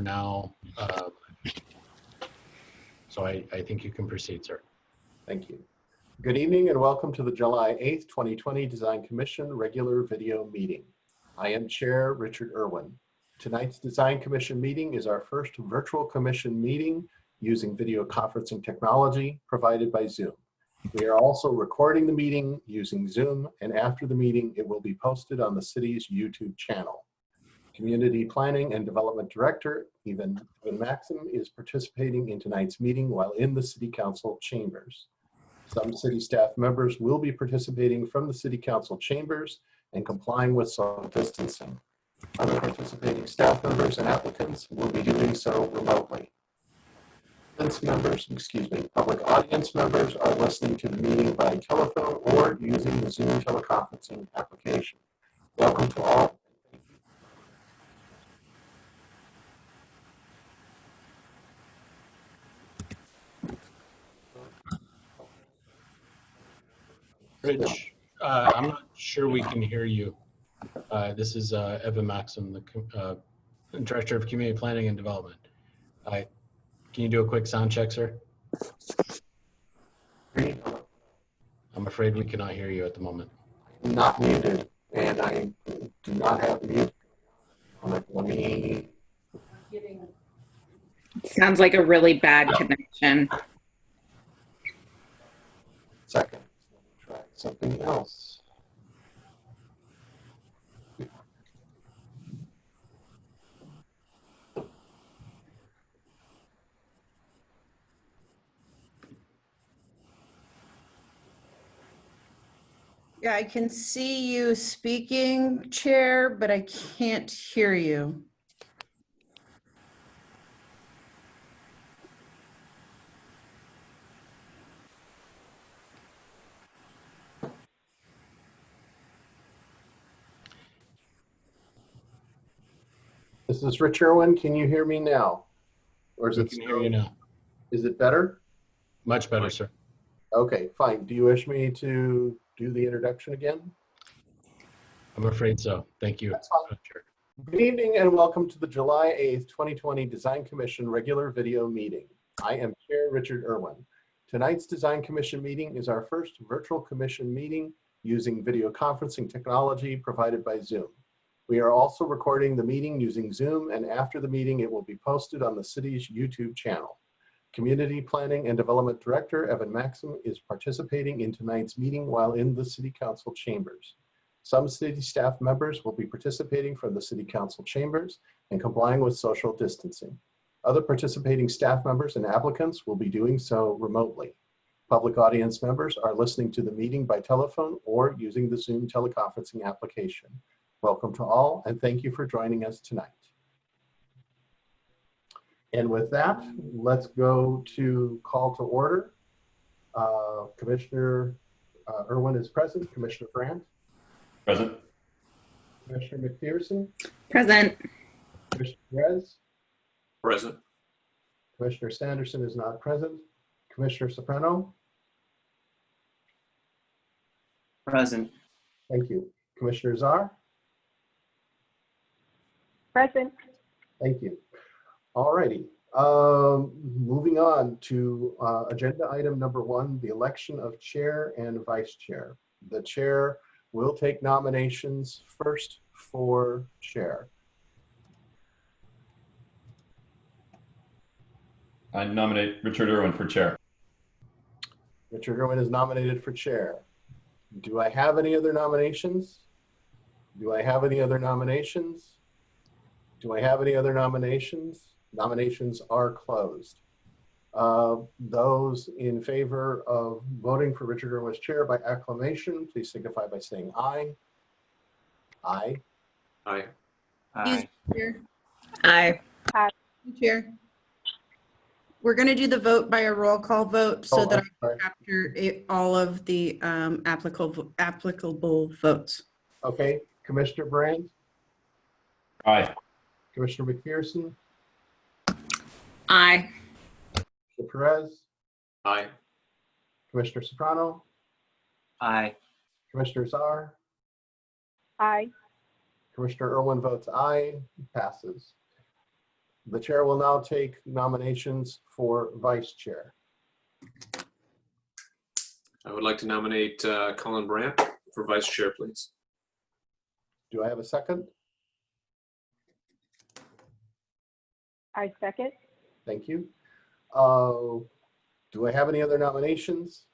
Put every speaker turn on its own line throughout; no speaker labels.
now. So I think you can proceed, sir.
Thank you. Good evening and welcome to the July 8th, 2020 Design Commission regular video meeting. I am Chair Richard Irwin. Tonight's Design Commission meeting is our first virtual commission meeting using video conferencing technology provided by Zoom. We are also recording the meeting using Zoom, and after the meeting, it will be posted on the city's YouTube channel. Community Planning and Development Director, Evan Maxim, is participating in tonight's meeting while in the City Council chambers. Some city staff members will be participating from the City Council chambers and complying with social distancing. Other participating staff members and applicants will be doing so remotely. Public audience members are listening to the meeting by telephone or using the Zoom teleconferencing application. Welcome to all.
Rich, I'm not sure we can hear you. This is Evan Maxim, the Director of Community Planning and Development. Can you do a quick sound check, sir? I'm afraid we cannot hear you at the moment.
I'm not muted, and I do not have mute. Let me...
Sounds like a really bad connection.
Second, let me try something else.
Yeah, I can see you speaking, Chair, but I can't hear you.
This is Rich Irwin. Can you hear me now? Or is
We
it
can hear you now.
Is it better?
Much better, sir.
Okay, fine. Do you wish me to do the introduction again?
I'm afraid so. Thank you.
That's fine.
Chair.
Good evening and welcome to the July 8th, 2020 Design Commission regular video meeting. I am Chair Richard Irwin. Tonight's Design Commission meeting is our first virtual commission meeting using video conferencing technology provided by Zoom. We are also recording the meeting using Zoom, and after the meeting, it will be posted on the city's YouTube channel. Community Planning and Development Director Evan Maxim is participating in tonight's meeting while in the City Council chambers. Some city staff members will be participating from the City Council chambers and complying with social distancing. Other participating staff members and applicants will be doing so remotely. Public audience members are listening to the meeting by telephone or using the Zoom teleconferencing application. Welcome to all, and thank you for joining us tonight. And with that, let's go to call to order. Commissioner Irwin is present. Commissioner Brandt?
Present.
Commissioner McPherson?
Present.
Commissioner Perez?
Present.
Commissioner Sanderson is not present. Commissioner Soprano?
Present.
Thank you. Commissioner Czar?
Present.
Thank you. All righty. Moving on to agenda item number 1, the election of chair and vice chair. The chair will take nominations first for chair.
I nominate Richard Irwin for chair.
Richard Irwin is nominated for chair. Do I have any other nominations? Do I have any other nominations? Do I have any other nominations? Nominations are closed. Those in favor of voting for Richard Irwin as chair by acclamation, please signify by saying aye. Aye.
Aye.
Aye. Chair.
Aye.
Chair. We're going to do the vote by a roll call vote so that I
sorry.
can capture all of the applicable votes.
Okay, Commissioner Brand,
Aye.
Commissioner McPherson,
Aye.
Commissioner Perez,
Aye.
Commissioner Soprano,
Aye.
Commissioner Czar,
Aye.
Commissioner Irwin votes aye, passes. The chair will now take nominations for vice chair.
I would like to nominate Colin Brandt for vice chair, please.
Do I have a second?
I second.
Thank you. Do I have any other nominations?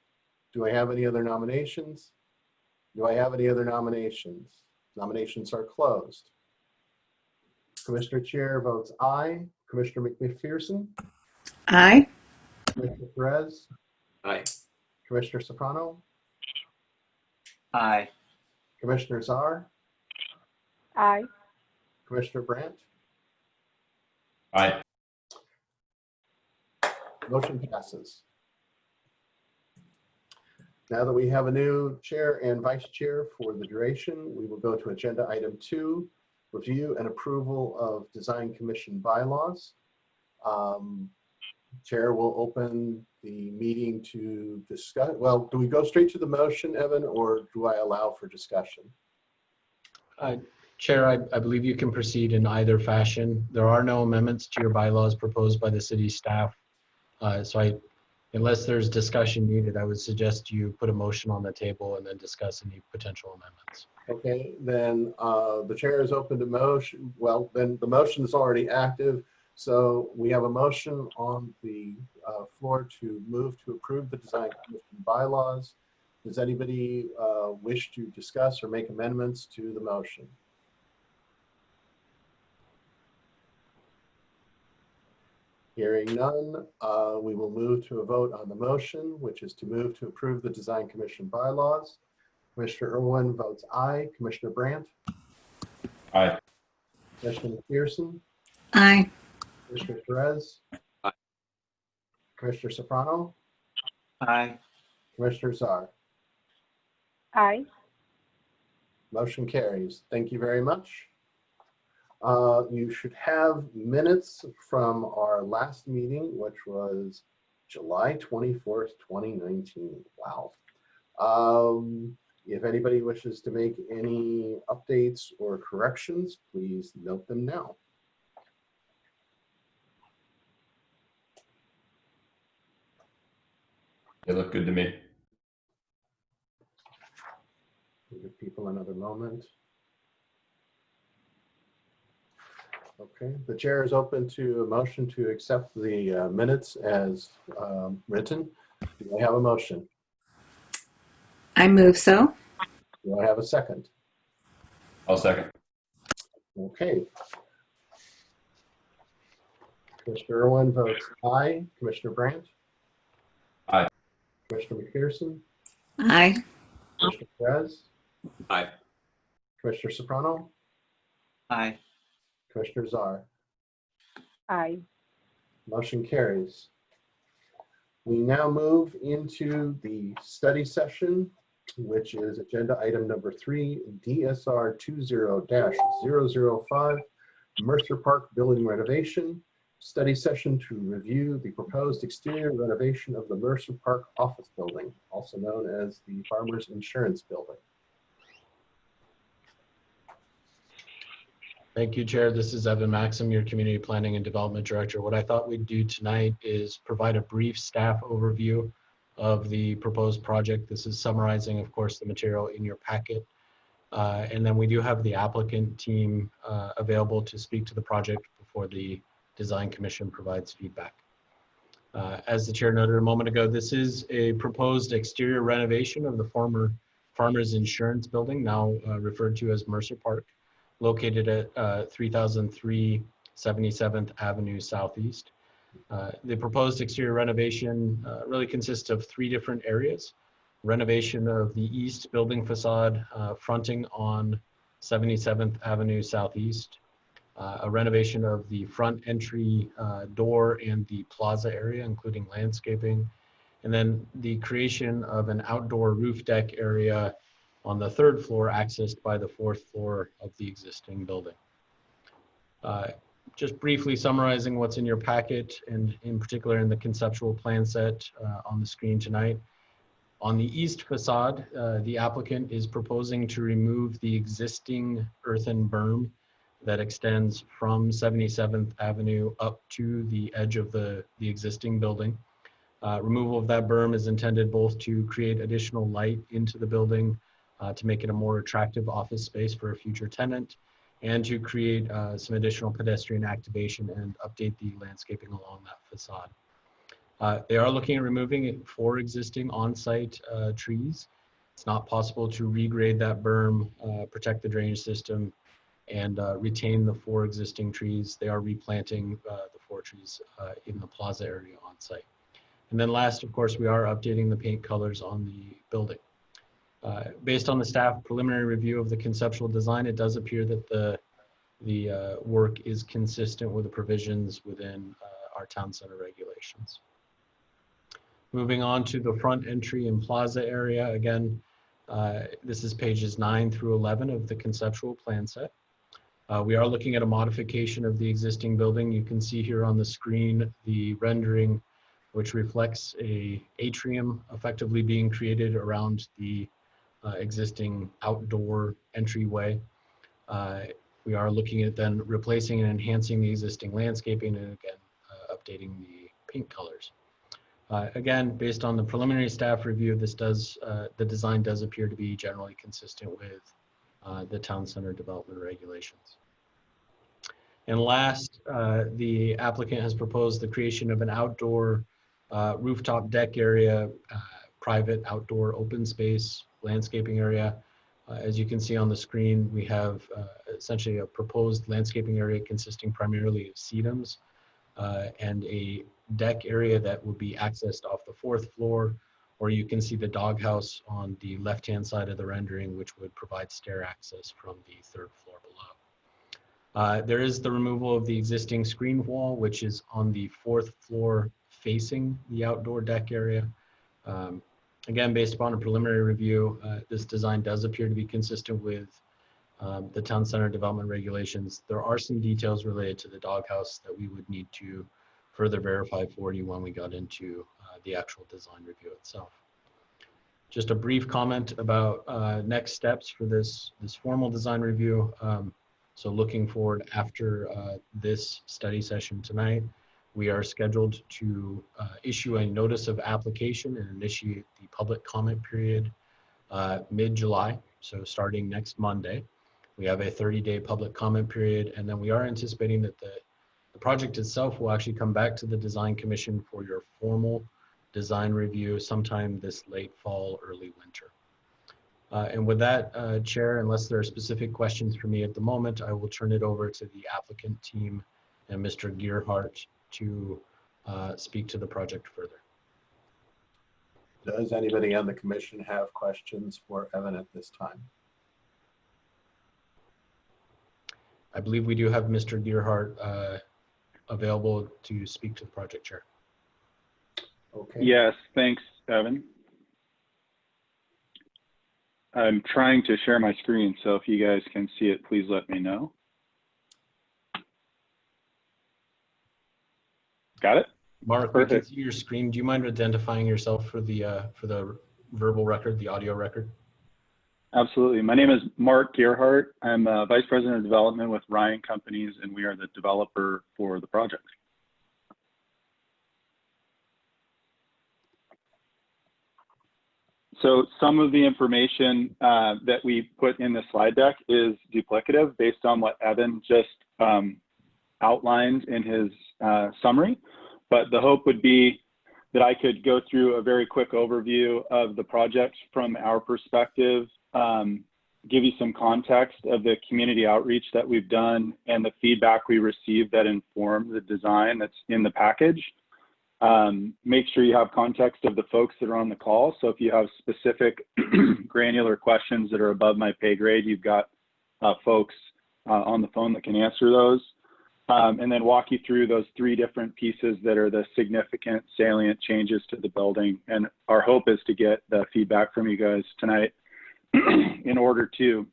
Do I have any other nominations? Do I have any other nominations? Nominations are closed. Commissioner Chair votes aye. Commissioner McPherson,
Aye.
Commissioner Perez,
Aye.
Commissioner Soprano,
Aye.
Commissioner Czar,
Aye.
Commissioner Brandt.
Aye.
Motion passes. Now that we have a new chair and vice chair for the duration, we will go to agenda item 2, review and approval of design commission bylaws. Chair will open the meeting to discuss. Well, do we go straight to the motion, Evan, or do I allow for discussion?
Chair, I believe you can proceed in either fashion. There are no amendments to your bylaws proposed by the city staff. Unless there's discussion needed, I would suggest you put a motion on the table and then discuss any potential amendments.
Okay, then the chair is open to motion. Well, then the motion is already active. So we have a motion on the floor to move to approve the design commission bylaws. Does anybody wish to discuss or make amendments to the motion? Hearing none, we will move to a vote on the motion, which is to move to approve the design commission bylaws. Commissioner Irwin votes aye. Commissioner Brandt?
Aye.
Commissioner McPherson?
Aye.
Commissioner Perez?
Aye.
Commissioner Soprano?
Aye.
Commissioner Czar?
Aye.
Motion carries. Thank you very much. You should have minutes from our last meeting, which was July 24th, 2019. Wow. If anybody wishes to make any updates or corrections, please note them now.
They look good to me.
Give people another moment. Okay, the chair is open to a motion to accept the minutes as written. Do I have a motion?
I move so.
Do I have a second?
I'll second.
Okay. Commissioner Irwin votes aye. Commissioner Brandt?
Aye.
Commissioner McPherson?
Aye.
Commissioner Perez?
Aye.
Commissioner Soprano?
Aye.
Commissioner Czar?
Aye.
Motion carries. We now move into the study session, which is agenda item number 3, DSR 20-005, Mercer Park Building Renovation. Study session to review the proposed exterior renovation of the Mercer Park Office Building, also known as the Farmers Insurance Building.
Thank you, Chair. This is Evan Maxim, your Community Planning and Development Director. What I thought we'd do tonight is provide a brief staff overview of the proposed project. This is summarizing, of course, the material in your packet. And then we do have the applicant team available to speak to the project before the Design Commission provides feedback. As the Chair noted a moment ago, this is a proposed exterior renovation of the former Farmers Insurance Building, now referred to as Mercer Park, located at 3003 77th Avenue Southeast. The proposed exterior renovation really consists of 3 different areas. Renovation of the east building facade fronting on 77th Avenue Southeast. A renovation of the front entry door and the plaza area, including landscaping. And then the creation of an outdoor roof deck area on the 3rd floor, accessed by the 4th floor of the existing building. Just briefly summarizing what's in your packet, and in particular in the conceptual plan set on the screen tonight. On the east facade, the applicant is proposing to remove the existing earthen berm that extends from 77th Avenue up to the edge of the existing building. Removal of that berm is intended both to create additional light into the building to make it a more attractive office space for a future tenant, and to create some additional pedestrian activation and update the landscaping along that facade. They are looking at removing 4 existing on-site trees. It's not possible to regrade that berm, protect the drainage system, and retain the 4 existing trees. They are replanting the 4 trees in the plaza area on site. And then last, of course, we are updating the paint colors on the building. Based on the staff preliminary review of the conceptual design, it does appear that the work is consistent with the provisions within our town center regulations. Moving on to the front entry and plaza area, again, this is pages 9 through 11 of the conceptual plan set. We are looking at a modification of the existing building. You can see here on the screen the rendering, which reflects a atrium effectively being created around the existing outdoor entryway. We are looking at then replacing and enhancing the existing landscaping and again, updating the paint colors. Again, based on the preliminary staff review, this does, the design does appear to be generally consistent with the town center development regulations. And last, the applicant has proposed the creation of an outdoor rooftop deck area, private outdoor open space landscaping area. As you can see on the screen, we have essentially a proposed landscaping area consisting primarily of sedums and a deck area that will be accessed off the 4th floor, or you can see the doghouse on the left-hand side of the rendering, which would provide stair access from the 3rd floor below. There is the removal of the existing screen wall, which is on the 4th floor facing the outdoor deck area. Again, based upon a preliminary review, this design does appear to be consistent with the town center development regulations. There are some details related to the doghouse that we would need to further verify for you when we got into the actual design review itself. Just a brief comment about next steps for this formal design review. So looking forward after this study session tonight, we are scheduled to issue a notice of application and initiate the public comment period mid-July, so starting next Monday. We have a 30-day public comment period, and then we are anticipating that the project itself will actually come back to the Design Commission for your formal design review sometime this late fall, early winter. And with that, Chair, unless there are specific questions for me at the moment, I will turn it over to the applicant team and Mr. Gearhart to speak to the project further.
Does anybody on the commission have questions for Evan at this time?
I believe we do have Mr. Gearhart available to speak to the project, Chair.
Okay.
Yes, thanks, Evan. I'm trying to share my screen, so if you guys can see it, please let me know. Got it?
Mark,
Perfect.
we can see your screen. Do you mind identifying yourself for the verbal record, the audio record?
Absolutely. My name is Mark Gearhart. I'm Vice President of Development with Ryan Companies, and we are the developer for the project. So some of the information that we put in the slide deck is duplicative based on what Evan just outlined in his summary. But the hope would be that I could go through a very quick overview of the project from our perspective, give you some context of the community outreach that we've done and the feedback we received that informed the design that's in the package. Make sure you have context of the folks that are on the call. So if you have specific granular questions that are above my pay grade, you've got folks on the phone that can answer those. And then walk you through those 3 different pieces that are the significant salient changes to the building. And our hope is to get the feedback from you guys tonight in order to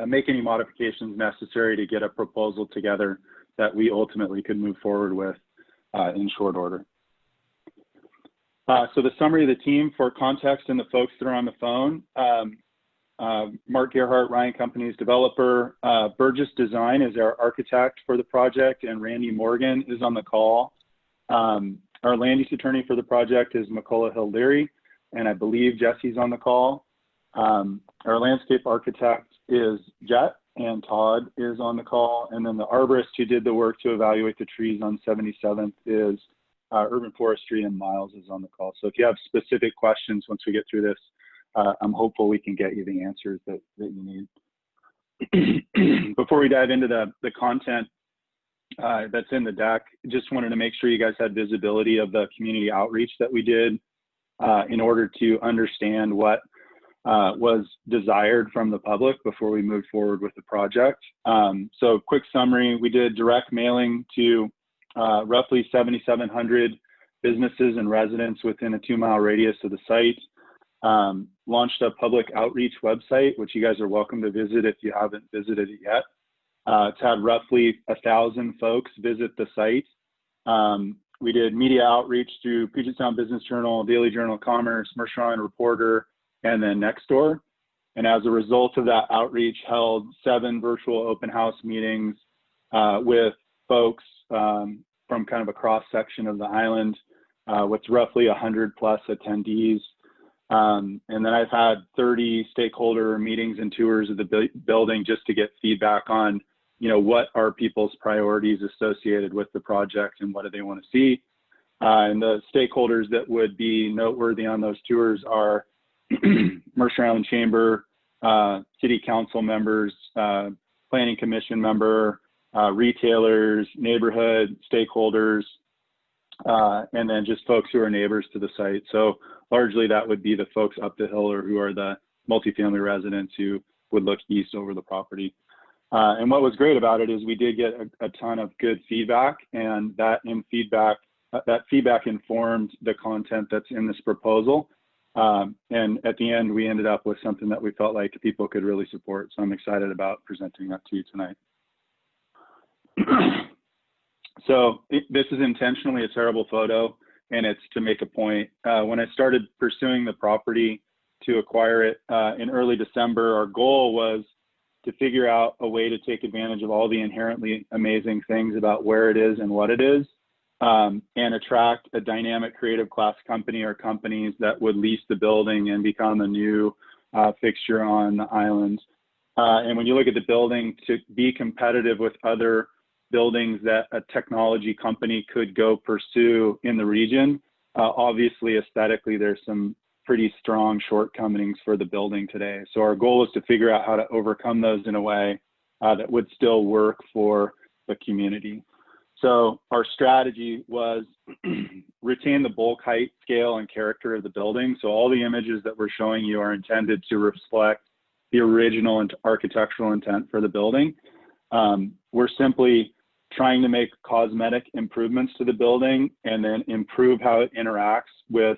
make any modifications necessary to get a proposal together that we ultimately could move forward with in short order. So the summary of the team for context and the folks that are on the phone, Mark Gerhart, Ryan Company's developer. Burgess Design is our architect for the project, and Randy Morgan is on the call. Our land use attorney for the project is McCullough Hill-Leary, and I believe Jesse's on the call. Our landscape architect is Jet, and Todd is on the call. And then the arborist who did the work to evaluate the trees on 77th is Urban Forestry, and Miles is on the call. So if you have specific questions once we get through this, I'm hopeful we can get you the answers that you need. Before we dive into the content that's in the deck, just wanted to make sure you guys had visibility of the community outreach that we did in order to understand what was desired from the public before we moved forward with the project. So quick summary, we did direct mailing to roughly 7,700 businesses and residents within a 2-mile radius of the site. Launched a public outreach website, which you guys are welcome to visit if you haven't visited it yet. It's had roughly 1,000 folks visit the site. We did media outreach through Puget Sound Business Journal, Daily Journal of Commerce, Mercer Reporter, and then Nextdoor. And as a result of that outreach, held 7 virtual open house meetings with folks from kind of a cross section of the island, with roughly 100 plus attendees. And then I've had 30 stakeholder meetings and tours of the building just to get feedback on, what are people's priorities associated with the project and what do they want to see. And the stakeholders that would be noteworthy on those tours are Mercer Island Chamber, City Council members, Planning Commission member, retailers, neighborhood stakeholders, and then just folks who are neighbors to the site. So largely that would be the folks up the hill or who are the multifamily residents who would look east over the property. And what was great about it is we did get a ton of good feedback, and that feedback informed the content that's in this proposal. And at the end, we ended up with something that we felt like people could really support. So I'm excited about presenting that to you tonight. So this is intentionally a terrible photo, and it's to make a point. When I started pursuing the property to acquire it in early December, our goal was to figure out a way to take advantage of all the inherently amazing things about where it is and what it is, and attract a dynamic creative class company or companies that would lease the building and become a new fixture on the island. And when you look at the building, to be competitive with other buildings that a technology company could go pursue in the region, obviously aesthetically there's some pretty strong shortcomings for the building today. So our goal is to figure out how to overcome those in a way that would still work for the community. So our strategy was retain the bulk, height, scale, and character of the building. So all the images that we're showing you are intended to reflect the original architectural intent for the building. We're simply trying to make cosmetic improvements to the building and then improve how it interacts with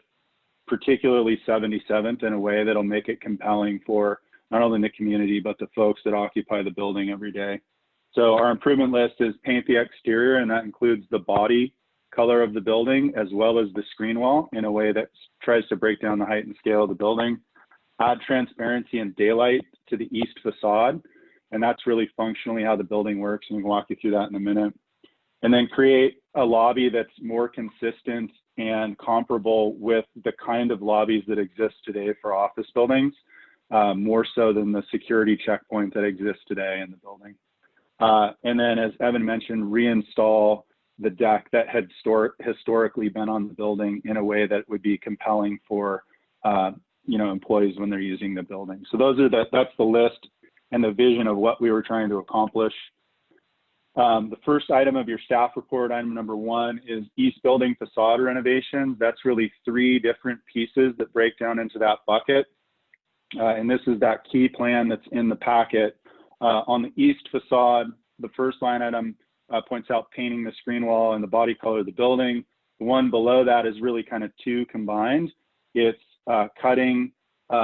particularly 77th in a way that'll make it compelling for not only the community, but the folks that occupy the building every day. So our improvement list is paint the exterior, and that includes the body color of the building as well as the screen wall in a way that tries to break down the height and scale of the building. Add transparency and daylight to the east facade, and that's really functionally how the building works, and we can walk you through that in a minute. And then create a lobby that's more consistent and comparable with the kind of lobbies that exist today for office buildings, more so than the security checkpoint that exists today in the building. And then, as Evan mentioned, reinstall the deck that had historically been on the building in a way that would be compelling for employees when they're using the building. So that's the list and the vision of what we were trying to accomplish. The first item of your staff report, item number 1, is East Building facade renovations. That's really 3 different pieces that break down into that bucket. And this is that key plan that's in the packet. On the east facade, the first line item points out painting the screen wall and the body color of the building. The one below that is really kind of 2 combined. It's cutting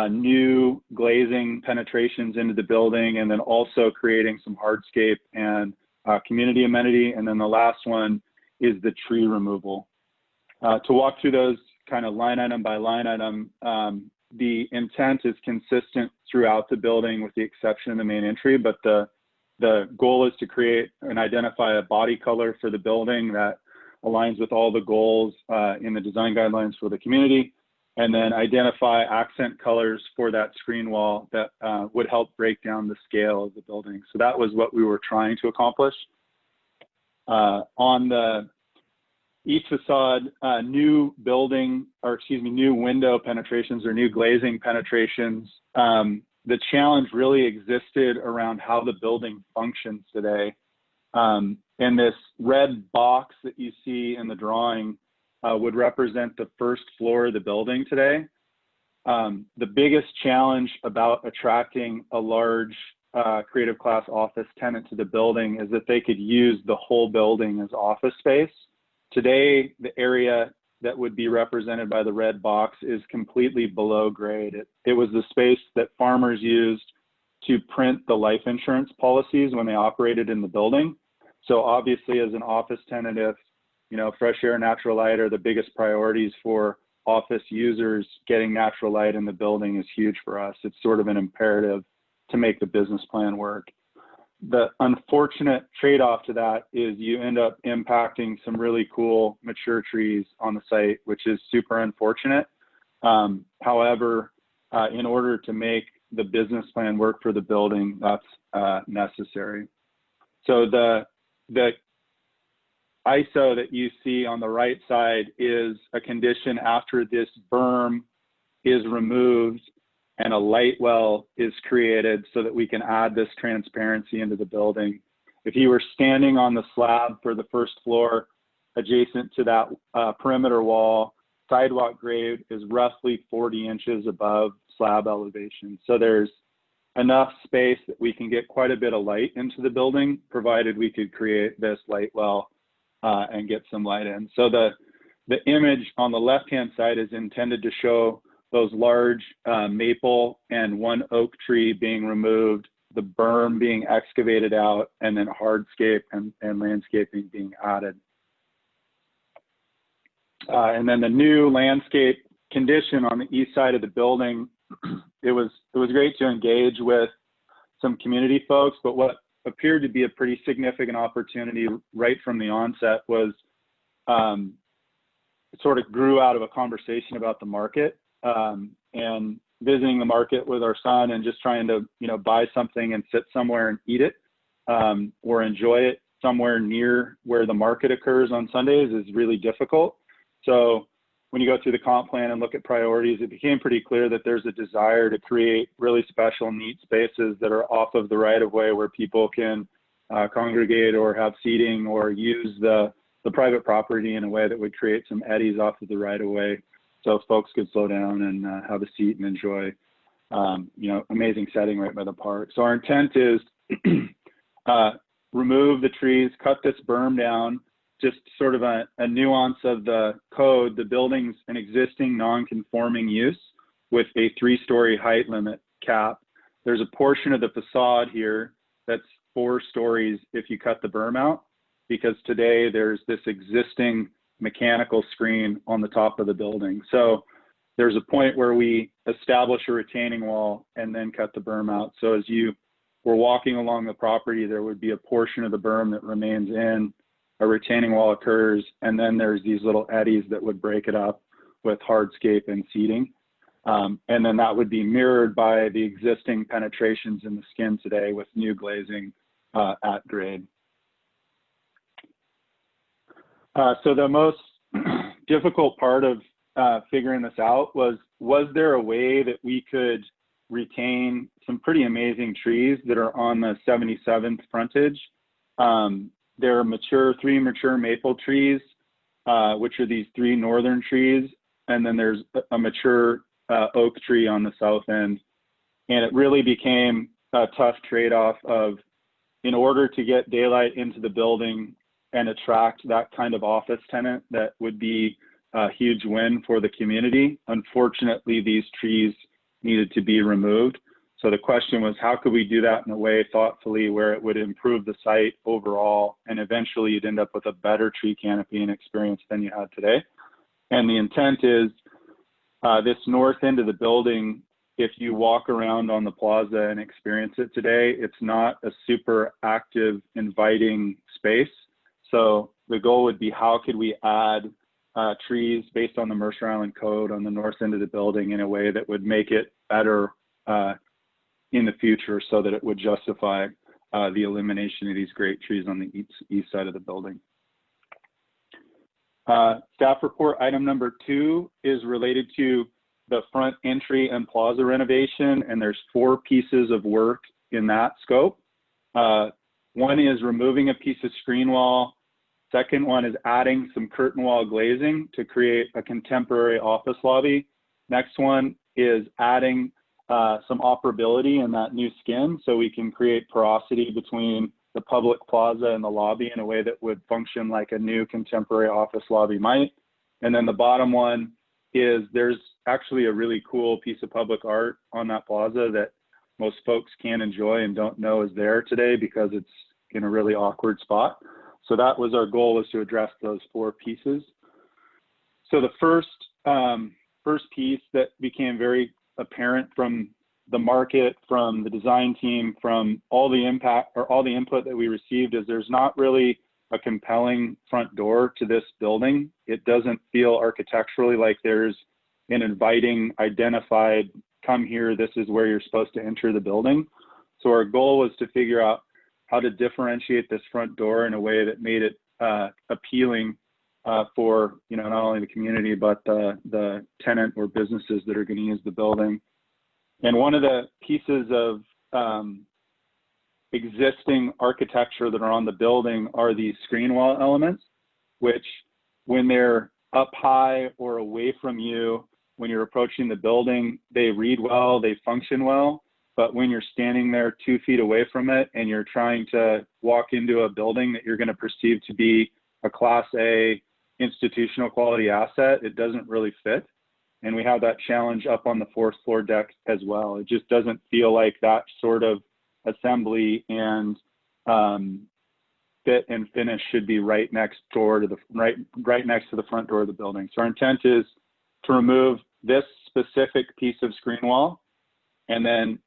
new glazing penetrations into the building, and then also creating some hardscape and community amenity. And then the last one is the tree removal. To walk through those kind of line item by line item, the intent is consistent throughout the building with the exception of the main entry, but the goal is to create and identify a body color for the building that aligns with all the goals in the design guidelines for the community, and then identify accent colors for that screen wall that would help break down the scale of the building. So that was what we were trying to accomplish. On the east facade, new window penetrations or new glazing penetrations, the challenge really existed around how the building functions today. And this red box that you see in the drawing would represent the first floor of the building today. The biggest challenge about attracting a large creative class office tenant to the building is that they could use the whole building as office space. Today, the area that would be represented by the red box is completely below grade. It was the space that farmers used to print the life insurance policies when they operated in the building. So obviously, as an office tenant, if fresh air, natural light are the biggest priorities for office users, getting natural light in the building is huge for us. It's sort of an imperative to make the business plan work. The unfortunate trade-off to that is you end up impacting some really cool mature trees on the site, which is super unfortunate. However, in order to make the business plan work for the building, that's necessary. So the ISO that you see on the right side is a condition after this berm is removed and a light well is created so that we can add this transparency into the building. If you were standing on the slab for the first floor adjacent to that perimeter wall, sidewalk grade is roughly 40 inches above slab elevation. So there's enough space that we can get quite a bit of light into the building, provided we could create this light well and get some light in. So the image on the left-hand side is intended to show those large maple and one oak tree being removed, the berm being excavated out, and then hardscape and landscaping being added. And then the new landscape condition on the east side of the building, it was great to engage with some community folks, but what appeared to be a pretty significant opportunity right from the onset was it sort of grew out of a conversation about the market. And visiting the market with our son and just trying to, buy something and sit somewhere and eat it, or enjoy it somewhere near where the market occurs on Sundays is really difficult. So when you go through the comp plan and look at priorities, it became pretty clear that there's a desire to create really special, neat spaces that are off of the right-of-way where people can congregate or have seating or use the private property in a way that would create some eddies off of the right-of-way, so folks could slow down and have a seat and enjoy, amazing setting right by the park. So our intent is remove the trees, cut this berm down, just sort of a nuance of the code. The building's an existing non-conforming use with a 3-story height limit cap. There's a portion of the facade here that's 4 stories if you cut the berm out, because today there's this existing mechanical screen on the top of the building. So there's a point where we establish a retaining wall and then cut the berm out. So as you were walking along the property, there would be a portion of the berm that remains in, a retaining wall occurs, and then there's these little eddies that would break it up with hardscape and seating. And then that would be mirrored by the existing penetrations in the skin today with new glazing at grade. So the most difficult part of figuring this out was there a way that we could retain some pretty amazing trees that are on the 77th frontage? There are 3 mature maple trees, which are these 3 northern trees, and then there's a mature oak tree on the south end. And it really became a tough trade-off of, in order to get daylight into the building and attract that kind of office tenant that would be a huge win for the community, unfortunately, these trees needed to be removed. So the question was, how could we do that in a way thoughtfully where it would improve the site overall, and eventually you'd end up with a better tree canopy and experience than you had today? And the intent is this north end of the building, if you walk around on the plaza and experience it today, it's not a super active, inviting space. So the goal would be, how could we add trees based on the Mercer Island Code on the north end of the building in a way that would make it better in the future, so that it would justify the elimination of these great trees on the east side of the building. Staff report item number 2 is related to the front entry and plaza renovation, and there's 4 pieces of work in that scope. One is removing a piece of screen wall. Second one is adding some curtain wall glazing to create a contemporary office lobby. Next one is adding some operability in that new skin, so we can create porosity between the public plaza and the lobby in a way that would function like a new contemporary office lobby might. And then the bottom one is, there's actually a really cool piece of public art on that plaza that most folks can enjoy and don't know is there today because it's in a really awkward spot. So that was our goal, was to address those 4 pieces. So the first piece that became very apparent from the market, from the design team, from all the input that we received, is there's not really a compelling front door to this building. It doesn't feel architecturally like there's an inviting, identified, come here, this is where you're supposed to enter the building. So our goal was to figure out how to differentiate this front door in a way that made it appealing for, you know, not only the community, but the tenant or businesses that are going to use the building. And one of the pieces of existing architecture that are on the building are these screen wall elements, which when they're up high or away from you, when you're approaching the building, they read well, they function well. But when you're standing there 2 feet away from it and you're trying to walk into a building that you're going to perceive to be a Class A institutional quality asset, it doesn't really fit. And we have that challenge up on the 4th floor deck as well. It just doesn't feel like that sort of assembly and fit and finish should be right next door to the right next to the front door of the building. So our intent is to remove this specific piece of screen wall, and then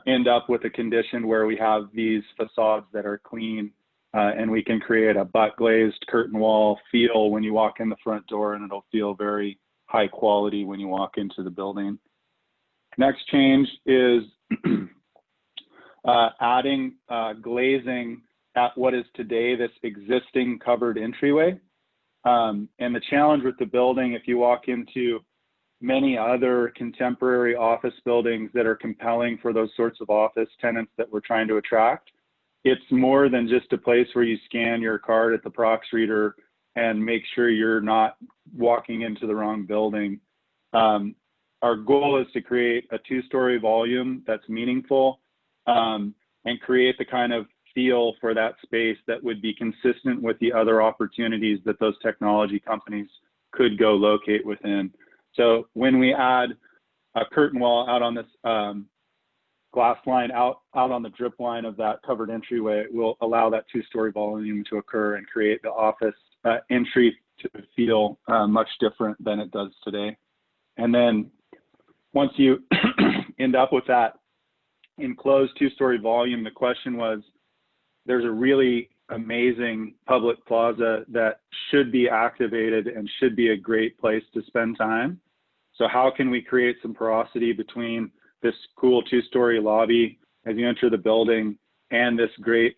end up with a condition where we have these facades that are clean, and we can create a butt glazed curtain wall feel when you walk in the front door, and it'll feel very high quality when you walk into the building. Next change is adding glazing at what is today this existing covered entryway. And the challenge with the building, if you walk into many other contemporary office buildings that are compelling for those sorts of office tenants that we're trying to attract, it's more than just a place where you scan your card at the prox reader and make sure you're not walking into the wrong building. Our goal is to create a 2-story volume that's meaningful, and create the kind of feel for that space that would be consistent with the other opportunities that those technology companies could go locate within. So when we add a curtain wall out on this glass line out on the drip line of that covered entryway, it will allow that 2-story volume to occur and create the office entry to feel much different than it does today. And then once you end up with that enclosed 2-story volume, the question was, there's a really amazing public plaza that should be activated and should be a great place to spend time. So how can we create some porosity between this cool 2-story lobby as you enter the building and this great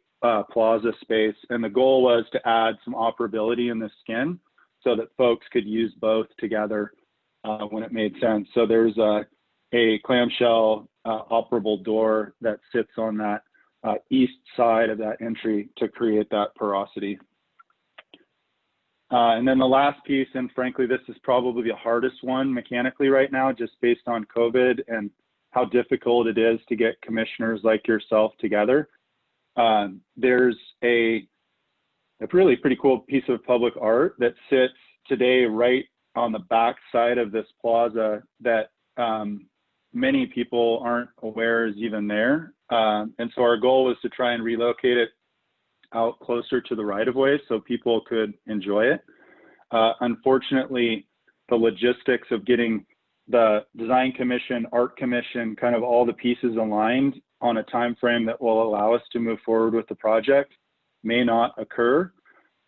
plaza space? And the goal was to add some operability in the skin so that folks could use both together when it made sense. So there's a clamshell operable door that sits on that east side of that entry to create that porosity. And then the last piece, and frankly, this is probably the hardest one mechanically right now, just based on COVID and how difficult it is to get commissioners like yourself together. There's a really pretty cool piece of public art that sits today right on the back side of this plaza that many people aren't aware is even there. And so our goal was to try and relocate it out closer to the right-of-way so people could enjoy it. Unfortunately, the logistics of getting the design commission, art commission, kind of all the pieces aligned on a time frame that will allow us to move forward with the project may not occur.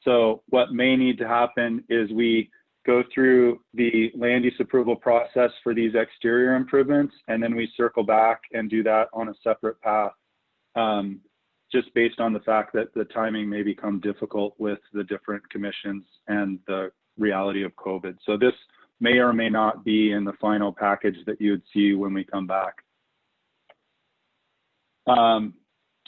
So what may need to happen is we go through the land use approval process for these exterior improvements, and then we circle back and do that on a separate path, just based on the fact that the timing may become difficult with the different commissions and the reality of COVID. So this may or may not be in the final package that you would see when we come back.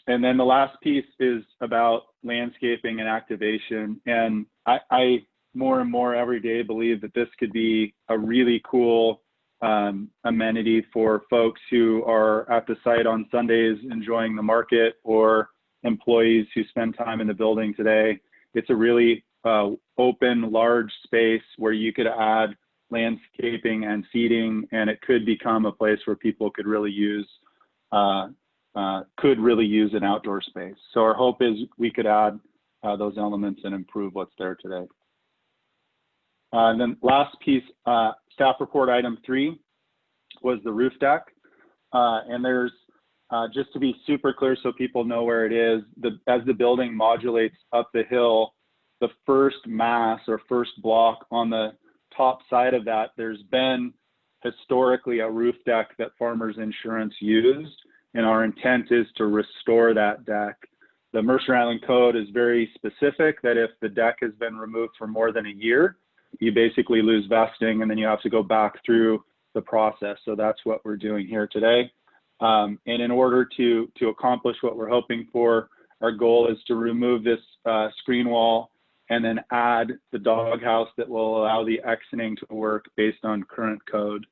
And then the last piece is about landscaping and activation. And I more and more every day believe that this could be a really cool amenity for folks who are at the site on Sundays enjoying the market, or employees who spend time in the building today. It's a really open, large space where you could add landscaping and seating, and it could become a place where people could really use an outdoor space. So our hope is we could add those elements and improve what's there today. And then last piece, staff report item 3 was the roof deck. And there's, just to be super clear so people know where it is, as the building modulates up the hill, the first mass or first block on the top side of that, there's been historically a roof deck that Farmers Insurance used, and our intent is to restore that deck. The Mercer Island Code is very specific that if the deck has been removed for more than a year, you basically lose vesting, and then you have to go back through the process. So that's what we're doing here today. And in order to accomplish what we're hoping for, our goal is to remove this screen wall and then add the doghouse that will allow the exiting to work based on current code.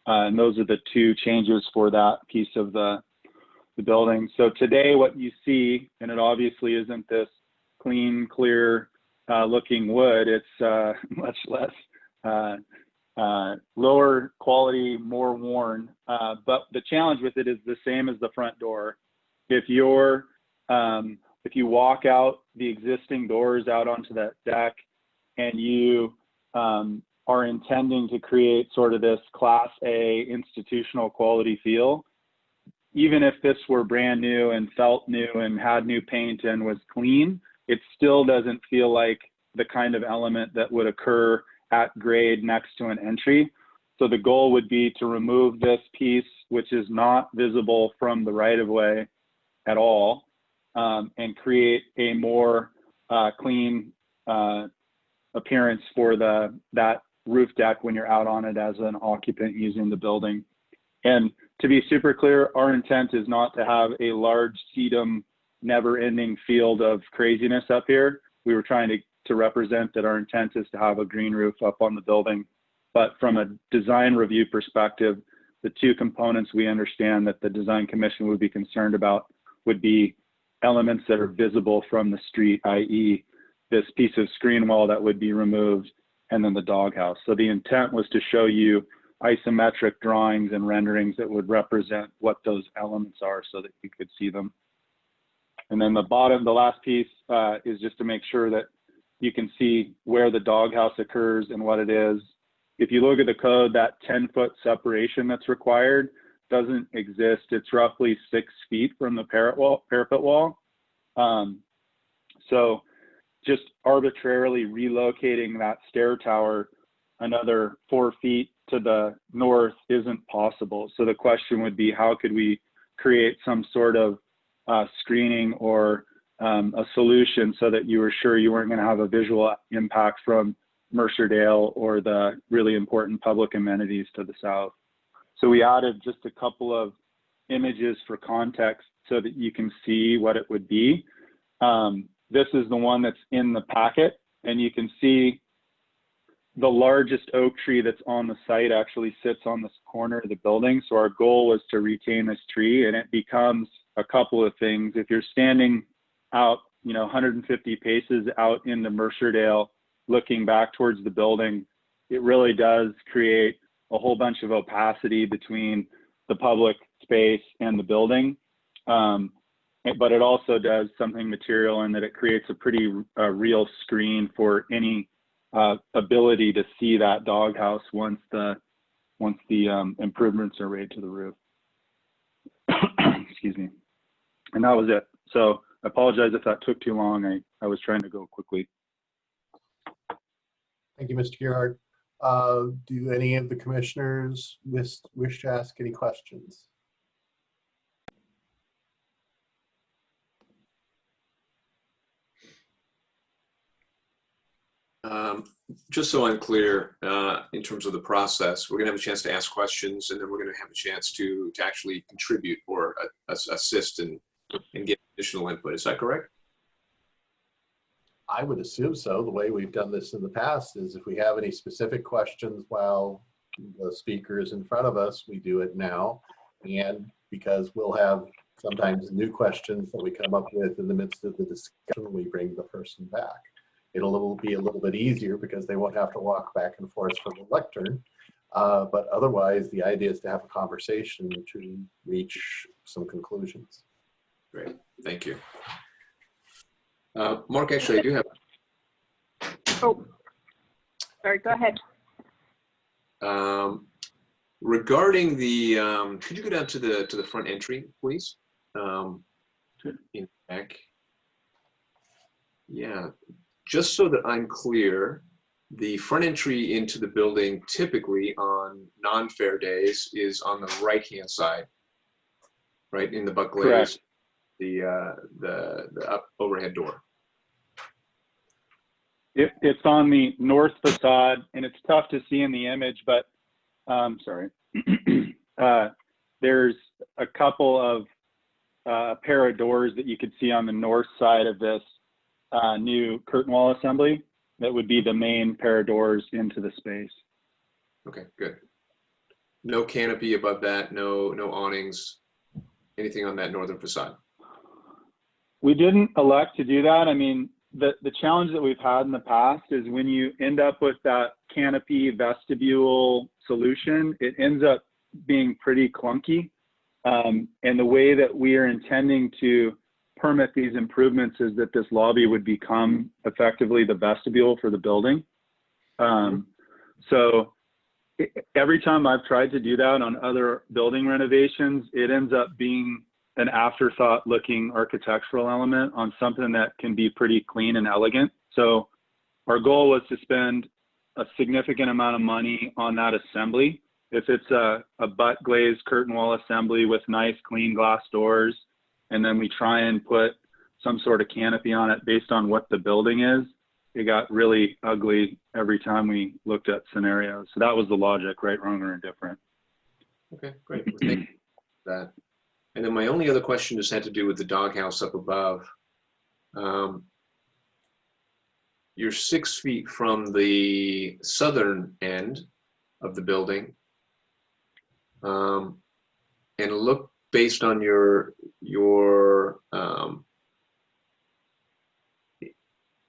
And those are the 2 changes for that piece of the building. So today what you see, and it obviously isn't this clean, clear looking wood, it's much less lower quality, more worn. But the challenge with it is the same as the front door. If you walk out the existing doors out onto that deck and you are intending to create sort of this Class A institutional quality feel, even if this were brand new and felt new and had new paint and was clean, it still doesn't feel like the kind of element that would occur at grade next to an entry. So the goal would be to remove this piece, which is not visible from the right-of-way at all, and create a more clean appearance for that roof deck when you're out on it as an occupant using the building. And to be super clear, our intent is not to have a large sedum, never-ending field of craziness up here. We were trying to represent that our intent is to have a green roof up on the building. But from a design review perspective, the 2 components we understand that the design commission would be concerned about would be elements that are visible from the street, i.e. this piece of screen wall that would be removed, and then the doghouse. So the intent was to show you isometric drawings and renderings that would represent what those elements are so that you could see them. And then the last piece is just to make sure that you can see where the doghouse occurs and what it is. If you look at the code, that 10-foot separation that's required doesn't exist. It's roughly 6 feet from the parapet wall. So just arbitrarily relocating that stair tower another 4 feet to the north isn't possible. So the question would be, how could we create some sort of screening or a solution so that you were sure you weren't going to have a visual impact from Mercerdale or the really important public amenities to the south. So we added just a couple of images for context so that you can see what it would be. This is the one that's in the packet, and you can see the largest oak tree that's on the site actually sits on this corner of the building. So our goal was to retain this tree, and it becomes a couple of things. If you're standing out, 150 paces out into Mercerdale, looking back towards the building, it really does create a whole bunch of opacity between the public space and the building. But it also does something material in that it creates a pretty real screen for any ability to see that doghouse once the improvements are made to the roof. Excuse me. And that was it. So I apologize if that took too long. I was trying to go quickly.
Thank you, Mr. Gerhard. Do any of the commissioners wish to ask any questions?
Just so I'm clear, in terms of the process, we're going to have a chance to ask questions, and then we're going to have a chance to actually contribute or assist and get additional input. Is that correct?
I would assume so. The way we've done this in the past is if we have any specific questions while the speaker is in front of us, we do it now. And because we'll have sometimes new questions that we come up with in the midst of the discussion, we bring the person back. It'll be a little bit easier because they won't have to walk back and forth from the lectern. But otherwise, the idea is to have a conversation to reach some conclusions.
Great, thank you. Mark, actually, I do have.
Oh, sorry, go ahead.
Regarding the, could you go down to the front entry, please? In the back. Yeah, just so that I'm clear, the front entry into the building typically on non-fair days is on the right-hand side, right in the butt glaze, the up overhead door.
It's on the north facade, and it's tough to see in the image, but sorry. There's a couple of pair of doors that you could see on the north side of this new curtain wall assembly. That would be the main pair of doors into the space.
Okay, good. No canopy above that, no awnings, anything on that northern facade.
We didn't elect to do that. I mean, the challenge that we've had in the past is when you end up with that canopy vestibule solution, it ends up being pretty clunky. And the way that we are intending to permit these improvements is that this lobby would become effectively the vestibule for the building. So every time I've tried to do that on other building renovations, it ends up being an afterthought looking architectural element on something that can be pretty clean and elegant. So our goal was to spend a significant amount of money on that assembly. If it's a butt glazed curtain wall assembly with nice clean glass doors, and then we try and put some sort of canopy on it based on what the building is, it got really ugly every time we looked at scenarios. So that was the logic, right, wrong, or indifferent.
Okay, great. Well, thank you for that. And then my only other question just had to do with the doghouse up above. You're 6 feet from the southern end of the building. And look, based on your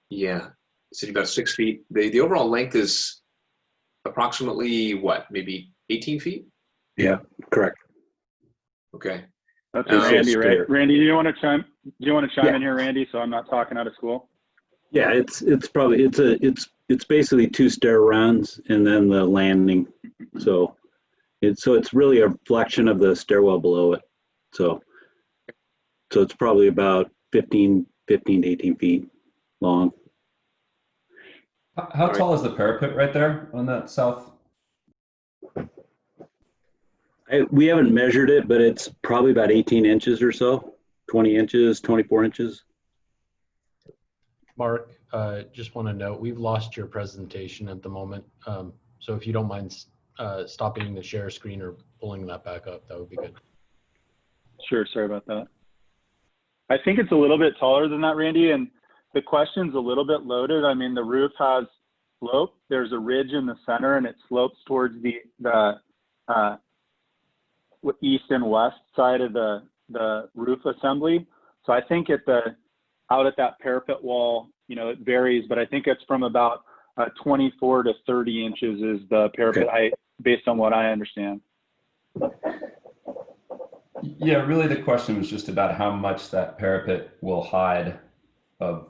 yeah, so about 6 feet. The overall length is approximately what, maybe 18 feet?
Yeah, correct.
Okay.
That's
It's
Randy, right?
fair.
Randy, do you want to chime
Yeah.
in here, Randy, so I'm not talking out of school?
Yeah, it's probably it's basically 2 stair runs and then the landing. So it's really a reflection of the stairwell below it. So it's probably about 15 to 18 feet long.
How tall is the parapet right there on that south?
We haven't measured it, but it's probably about 18 inches or so, 20 inches, 24 inches.
Mark, just want to note, we've lost your presentation at the moment. So if you don't mind stopping the share screen or pulling that back up, that would be good.
Sure, sorry about that. I think it's a little bit taller than that, Randy, and the question's a little bit loaded. I mean, the roof has slope. There's a ridge in the center, and it slopes towards the east and west side of the roof assembly. So I think out at that parapet wall, you know, it varies, but I think it's from about 24 to 30 inches is the parapet height, based on what I understand.
Yeah, really the question was just about how much that parapet will hide of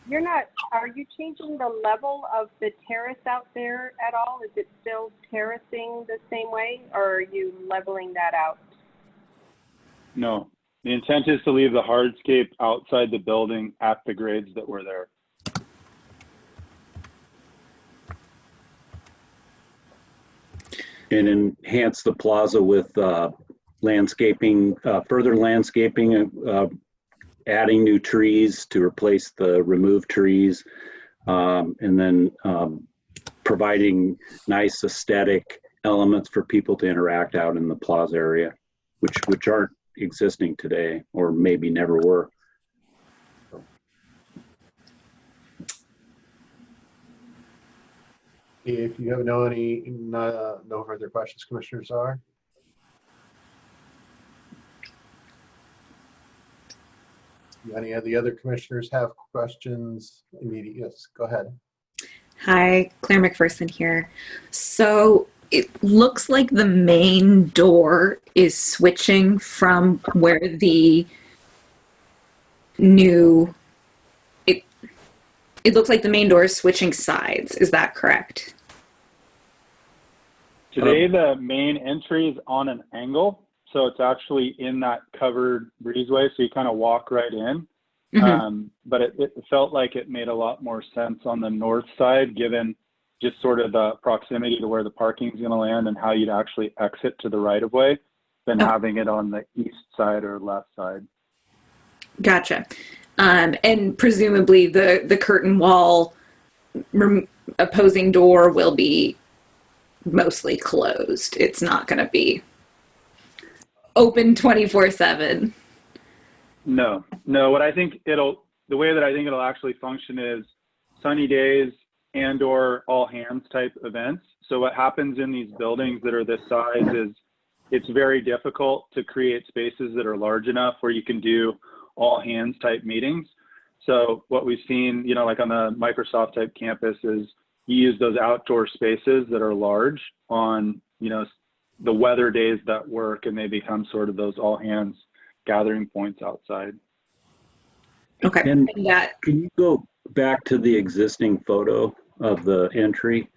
You're not, are you changing the level of the terrace out there at all? Is it still terracing the same way, or are you leveling that out?
No, the intent is to leave the hardscape outside the building at the grades that were there.
And enhance the plaza with landscaping, further landscaping, adding new trees to replace the removed trees, and then providing nice aesthetic elements for people to interact out in the plaza area, which aren't existing today, or maybe never were.
If you have no further questions, Commissioner Czar? Do any of the other commissioners have questions? Yes, go ahead.
Hi, Claire McPherson here. So it looks like the main door is switching from where the new, it looks like the main door is switching sides. Is that correct?
Today, the main entry is on an angle. So it's actually in that covered breezeway. So you kind of walk right in.
Mm-hmm.
But it felt like it made a lot more sense on the north side, given just sort of the proximity to where the parking is going to land and how you'd actually exit to the right of way than having it on the east side or left side.
Gotcha. And presumably the curtain wall opposing door will be mostly closed. It's not going to be open 24/7.
No. What I think the way that I think it'll actually function is sunny days and or all hands type events. So what happens in these buildings that are this size is it's very difficult to create spaces that are large enough where you can do all hands type meetings. So what we've seen, like on the Microsoft type campus is you use those outdoor spaces that are large on, the weather days that work, and they become sort of those all hands gathering points outside.
Okay.
And can you go back to the existing photo of the entry?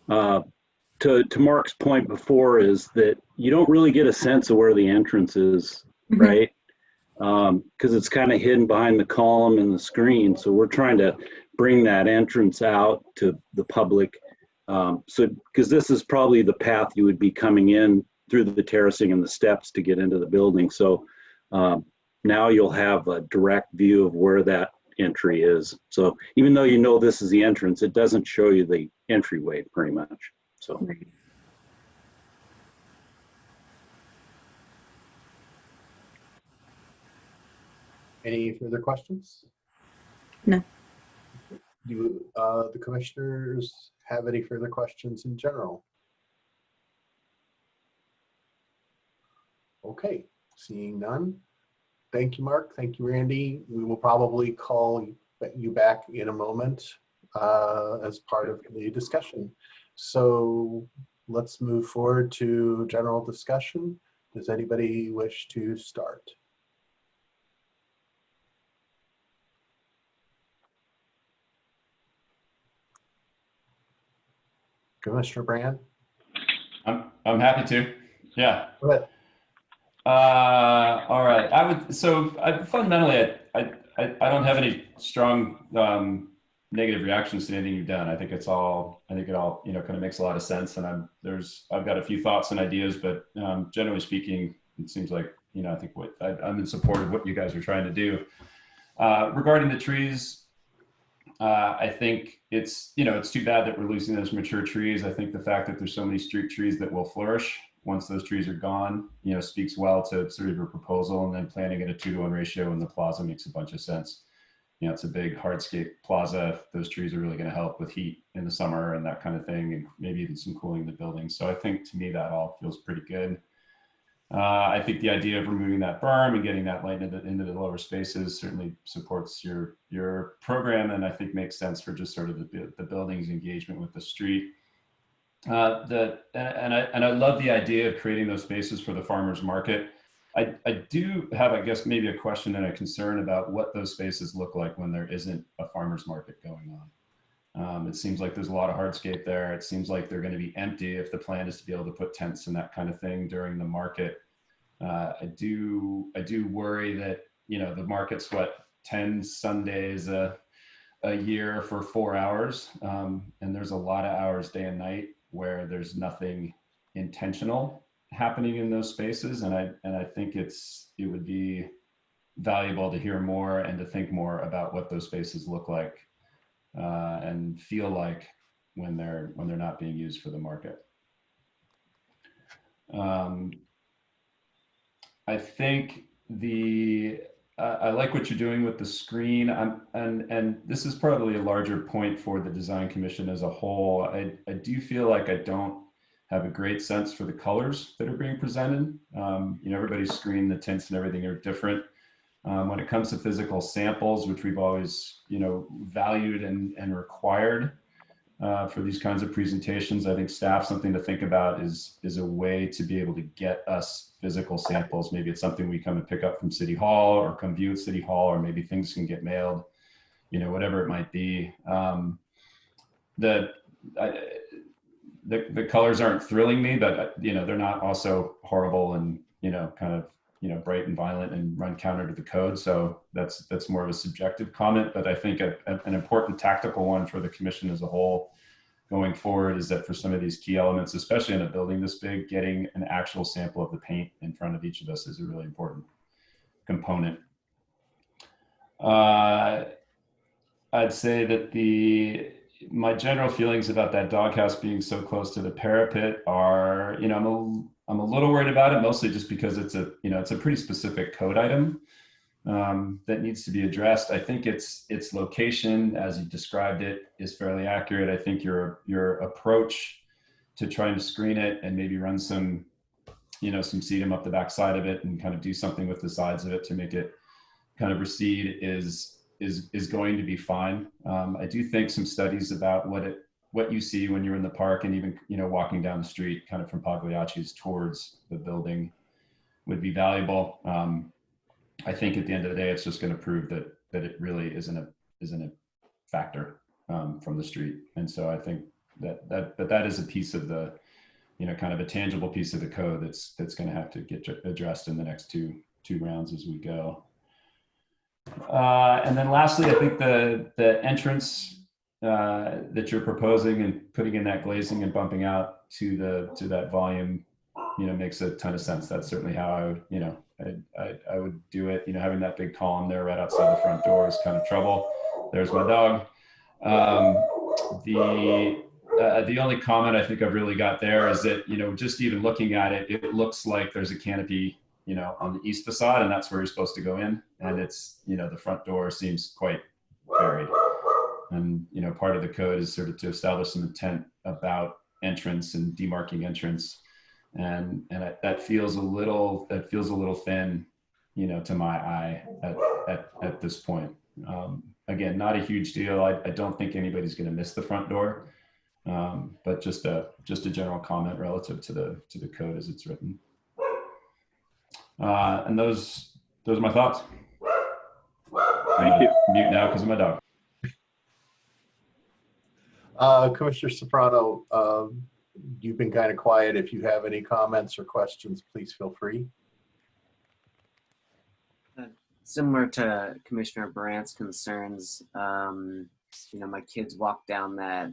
To Mark's point before is that you don't really get a sense of where the entrance is,
Mm-hmm.
right? Because it's kind of hidden behind the column and the screen. So we're trying to bring that entrance out to the public. Because this is probably the path you would be coming in through the terracing and the steps to get into the building. So now you'll have a direct view of where that entry is. So even though this is the entrance, it doesn't show you the entryway pretty much. So.
Right.
Any further questions?
No.
Do the commissioners have any further questions in general? Okay, seeing none. Thank you, Mark. Thank you, Randy. We will probably call you back in a moment as part of the discussion. So let's move forward to general discussion. Does anybody wish to start? Commissioner Brand?
I'm happy to. Yeah.
Go ahead.
All right. Fundamentally, I don't have any strong negative reactions to anything you've done. I think it all kind of makes a lot of sense. And I've got a few thoughts and ideas, but generally speaking, it seems like, I think I'm in support of what you guys are trying to do. Regarding the trees, I think it's too bad that we're losing those mature trees. I think the fact that there's so many street trees that will flourish once those trees are gone, speaks well to sort of your proposal, and then planning at a 2-to-1 ratio in the plaza makes a bunch of sense. It's a big hardscape plaza. Those trees are really going to help with heat in the summer and that kind of thing, and maybe even some cooling in the building. So I think to me that all feels pretty good. I think the idea of removing that berm and getting that light into the lower spaces certainly supports your program, and I think makes sense for just sort of the building's engagement with the street. I love the idea of creating those spaces for the farmers market. I do have, I guess, maybe a question and a concern about what those spaces look like when there isn't a farmer's market going on. It seems like there's a lot of hardscape there. It seems like they're going to be empty if the plan is to be able to put tents and that kind of thing during the market. I do worry that, you know, the market's what, 10 Sundays a year for 4 hours. And there's a lot of hours day and night where there's nothing intentional happening in those spaces. And I think it would be valuable to hear more and to think more about what those spaces look like and feel like when they're not being used for the market. I think I like what you're doing with the screen. And this is probably a larger point for the design commission as a whole. I do feel like I don't have a great sense for the colors that are being presented. You know, everybody's screen, the tints and everything are different. When it comes to physical samples, which we've always, you know, valued and required for these kinds of presentations, I think staff, something to think about is a way to be able to get us physical samples. Maybe it's something we come and pick up from City Hall or come view at City Hall, or maybe things can get mailed, you know, whatever it might be. The colors aren't thrilling me, but, you know, they're not also horrible and, you know, kind of, you know, bright and violent and run counter to the code. So that's more of a subjective comment, but I think an important tactical one for the commission as a whole going forward is that for some of these key elements, especially in a building this big, getting an actual sample of the paint in front of each of us is a really important component. I'd say that my general feelings about that doghouse being so close to the parapet are, you know, I'm a little worried about it, mostly just because it's a pretty specific code item that needs to be addressed. I think its location, as you described it, is fairly accurate. I think your approach to trying to screen it and maybe run some sedum up the back side of it and kind of do something with the sides of it to make it kind of recede is going to be fine. I do think some studies about what you see when you're in the park and even, you know, walking down the street kind of from Pagliacci's towards the building would be valuable. I think at the end of the day, it's just going to prove that it really isn't a factor from the street. And so I think that is a piece of the, you know, kind of a tangible piece of the code that's going to have to get addressed in the next two rounds as we go. And then lastly, I think the entrance that you're proposing and putting in that glazing and bumping out to that volume, you know, makes a ton of sense. That's certainly how I would, you know, I would do it. You know, having that big column there right outside the front door is kind of trouble. There's my dog. The only comment I think I've really got there is that, you know, just even looking at it, it looks like there's a canopy, you know, on the east facade, and that's where you're supposed to go in. And it's, you know, the front door seems quite buried. And, you know, part of the code is sort of to establish some intent about entrance and demarking entrance. And that feels a little thin, you know, to my eye at this point. Again, not a huge deal. I don't think anybody's going to miss the front door, but just a general comment relative to the code as it's written. And those are my thoughts.
Thank you.
Mute now because of my dog.
Commissioner Soprano, you've been kind of quiet. If you have any comments or questions, please feel free.
Similar to Commissioner Brandt's concerns, you know, my kids walk down that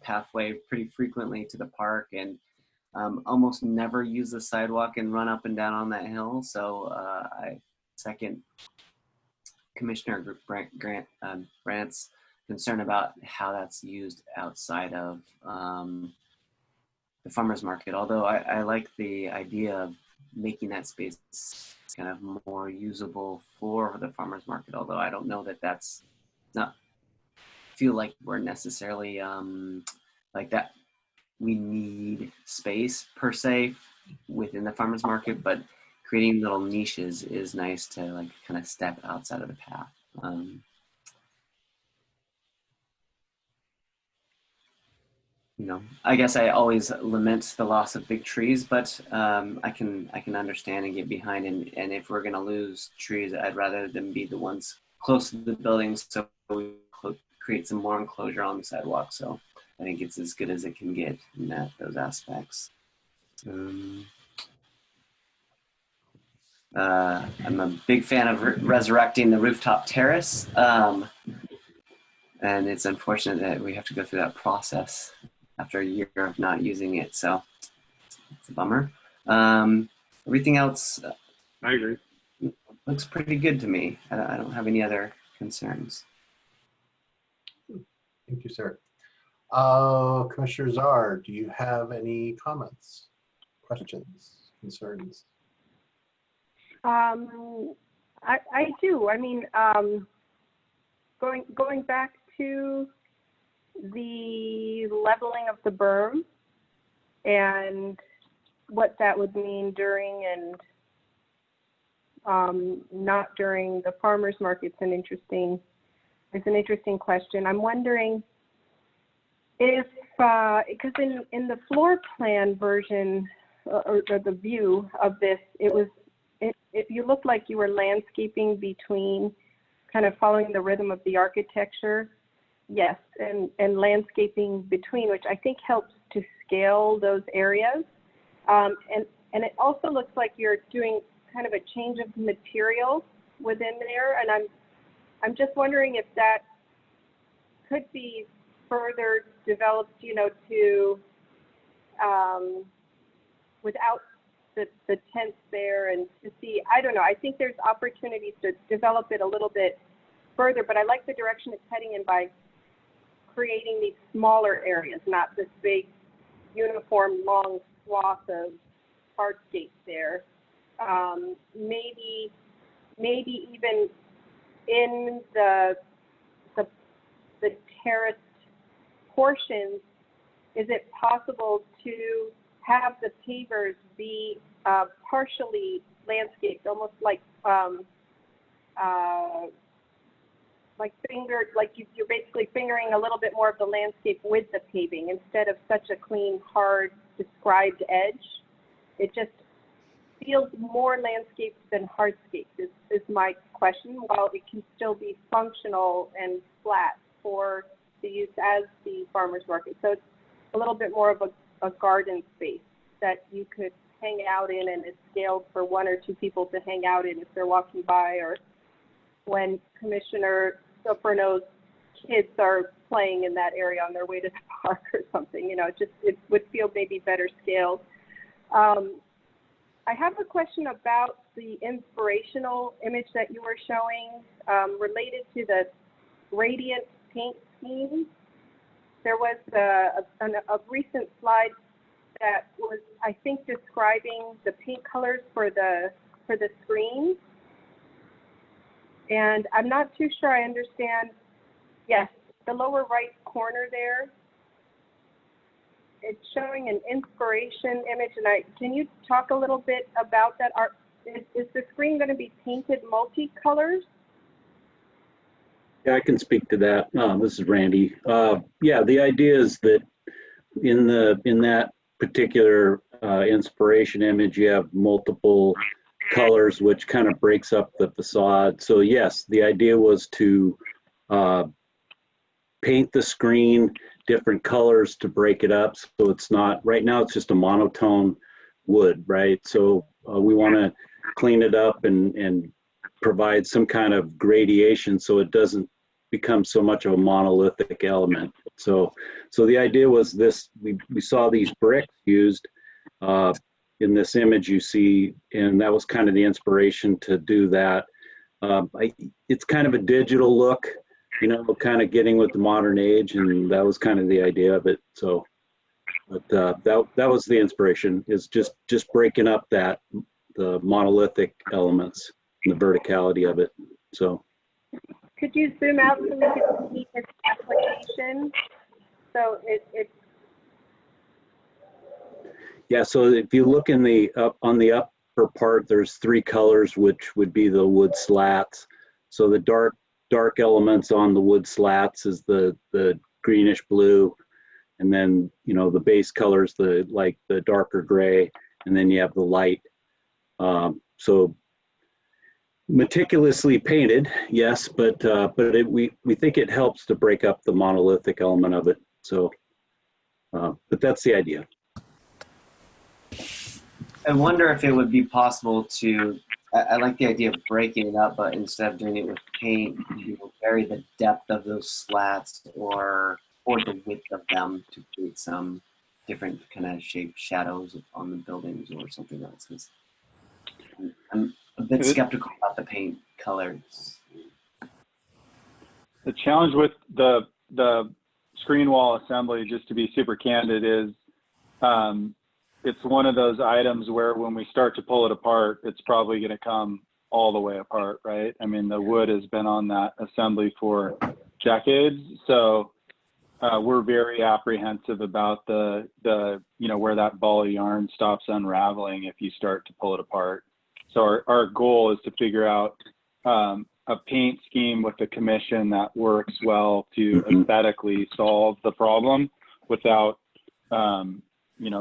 pathway pretty frequently to the park and almost never use the sidewalk and run up and down on that hill. So I second Commissioner Brandt's concern about how that's used outside of the farmer's market. Although I like the idea of making that space kind of more usable for the farmer's market. Although I don't know that that's not feel like we're necessarily like that. We need space per se within the farmer's market, but creating little niches is nice to like kind of step outside of the path. you know, I guess I always lament the loss of big trees, but I can understand and get behind. And if we're gonna lose trees, I'd rather them be the ones close to the buildings, so we create some more enclosure on the sidewalk. So I think it's as good as it can get in those aspects. I'm a big fan of resurrecting the rooftop terrace. And it's unfortunate that we have to go through that process after a year of not using it. So it's a bummer. Everything else
I agree.
looks pretty good to me. I don't have any other concerns.
Thank you, sir. Commissioner Czar, do you have any comments, questions, concerns?
I do. I mean, going back to the leveling of the berm and what that would mean during and not during the farmers market is an interesting question. I'm wondering if, because in the floor plan version or the view of this, you looked like you were landscaping between, kind of following the rhythm of the architecture. Yes, and landscaping between, which I think helps to scale those areas. And it also looks like you're doing kind of a change of material within there. And I'm just wondering if that could be further developed, you know, to without the tents there, and to see, I don't know, I think there's opportunities to develop it a little bit further, but I like the direction it's heading in by creating these smaller areas, not this big uniform long swath of hardscape there. Maybe even in the terraced portions, is it possible to have the pavers be partially landscaped, almost like fingered, like you're basically fingering a little bit more of the landscape with the paving instead of such a clean, hard, described edge? It just feels more landscaped than hardscape is my question, while it can still be functional and flat for the use as the farmer's market. So it's a little bit more of a garden space that you could hang out in, and it's scaled for one or two people to hang out in if they're walking by, or when Commissioner Soprano's kids are playing in that area on their way to the park or something. You know, it would feel maybe better scaled. I have a question about the inspirational image that you were showing related to the gradient paint scheme. There was a recent slide that was, I think, describing the paint colors for the screens. And I'm not too sure I understand. Yes, the lower right corner there, it's showing an inspiration image. And can you talk a little bit about that art? Is the screen going to be painted multicolors?
Yeah, I can speak to that. This is Randy. Yeah, the idea is that in that particular inspiration image, you have multiple colors, which kind of breaks up the facade. So yes, the idea was to paint the screen different colors to break it up. So it's not, right now it's just a monotone wood, right? So we want to clean it up and provide some kind of gradation so it doesn't become so much of a monolithic element. So the idea was this, we saw these bricks used in this image you see, and that was kind of the inspiration to do that. It's kind of a digital look, you know, kind of getting with the modern age, and that was kind of the idea of it. So, but that was the inspiration, is just breaking up the monolithic elements and the verticality of it. So.
Could you zoom out so we can see its application? So it's.
Yeah, so if you look in on the upper part, there's three colors, which would be the wood slats. So the dark elements on the wood slats is the greenish blue. and then, you know, the base colors, like the darker gray, and then you have the light. So meticulously painted, yes, but we think it helps to break up the monolithic element of it. So, but that's the idea.
I wonder if it would be possible to, I like the idea of breaking it up, but instead of doing it with paint, vary the depth of those slats or the width of them to create some different kind of shaped shadows on the buildings or something else. I'm a bit skeptical about the paint colors.
The challenge with the screen wall assembly, just to be super candid, is it's one of those items where when we start to pull it apart, it's probably going to come all the way apart, right? I mean, the wood has been on that assembly for decades, so we're very apprehensive about the where that ball of yarn stops unraveling if you start to pull it apart. So our goal is to figure out a paint scheme with the commission that works well to aesthetically solve the problem without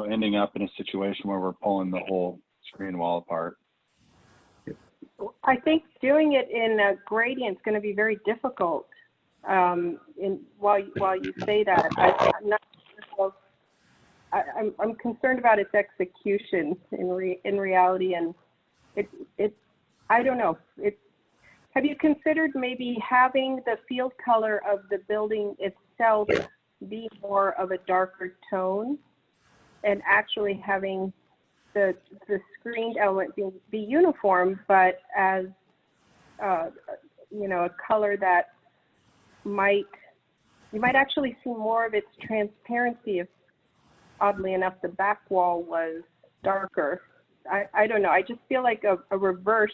ending up in a situation where we're pulling the whole screen wall apart.
I think doing it in a gradient is going to be very difficult. While you say that, I'm concerned about its execution in reality, and I don't know. Have you considered maybe having the field color of the building itself be more of a darker tone, and actually having the screened element be uniform, but as a color that you might actually see more of its transparency if, oddly enough, the back wall was darker. I don't know. I just feel like a reverse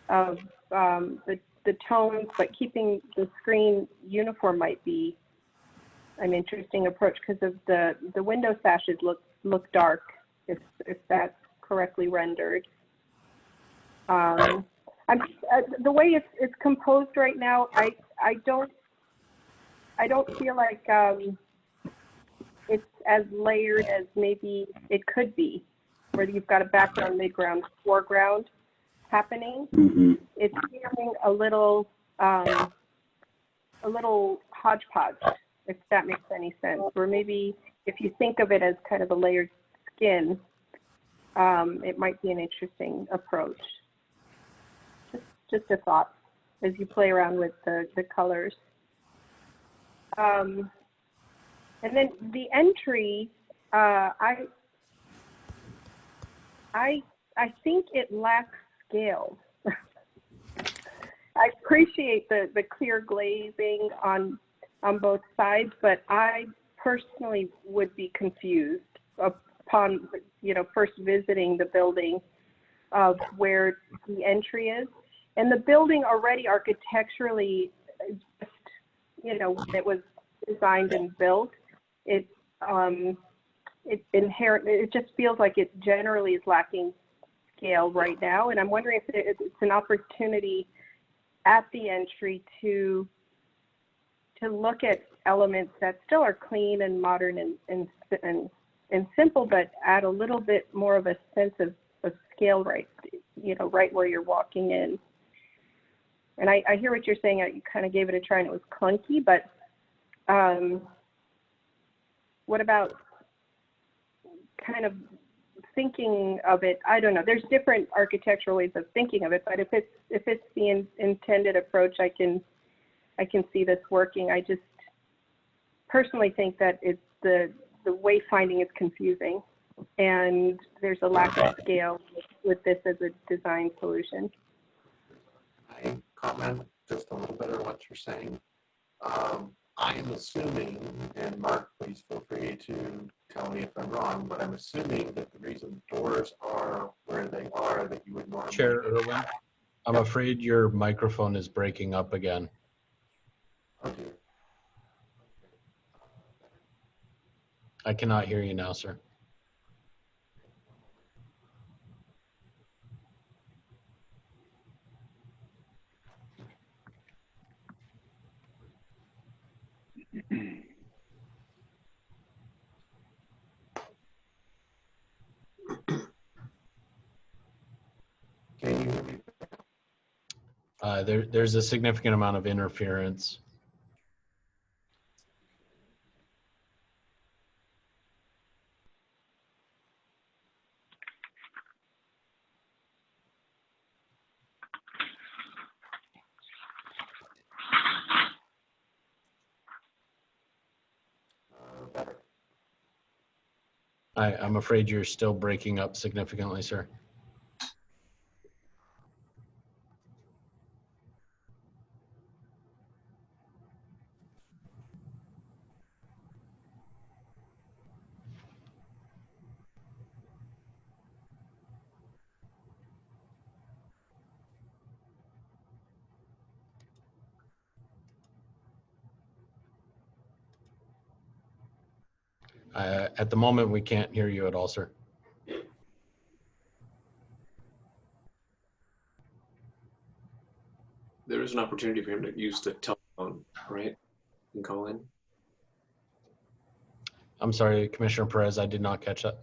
of the tones, but keeping the screen uniform might be an interesting approach because of the window sashes look dark if that's correctly rendered. The way it's composed right now, I don't feel like it's as layered as maybe it could be, where you've got a background, midground, foreground happening.
Mm-hmm.
It's feeling a little hodgepodge, if that makes any sense. Or maybe if you think of it as kind of a layered skin, it might be an interesting approach. Just a thought as you play around with the colors. And then the entry, I think it lacks scale. I appreciate the clear glazing on both sides, but I personally would be confused upon first visiting the building of where the entry is. And the building already architecturally, just, it was designed and built. It just feels like it generally is lacking scale right now. And I'm wondering if it's an opportunity at the entry to look at elements that still are clean and modern and simple, but add a little bit more of a sense of scale right where you're walking in. And I hear what you're saying. You kind of gave it a try and it was clunky, but what about kind of thinking of it? I don't know. There's different architectural ways of thinking of it, but if it's the intended approach, I can see this working. I just personally think that it's the wayfinding is confusing, and there's a lack of scale with this as a design solution.
I comment just a little bit on what you're saying. I am assuming, and Mark, please feel free to tell me if I'm wrong, but I'm assuming that the reason doors are where they are, that you would normally...
Chair Irwin, I'm afraid your microphone is breaking up again.
Okay.
I cannot hear you now, sir. There's a significant amount of interference. I'm afraid you're still breaking up significantly, sir. At the moment, we can't hear you at all, sir.
There is an opportunity for him to use the telephone, right? And call in.
I'm sorry, Commissioner Perez, I did not catch that.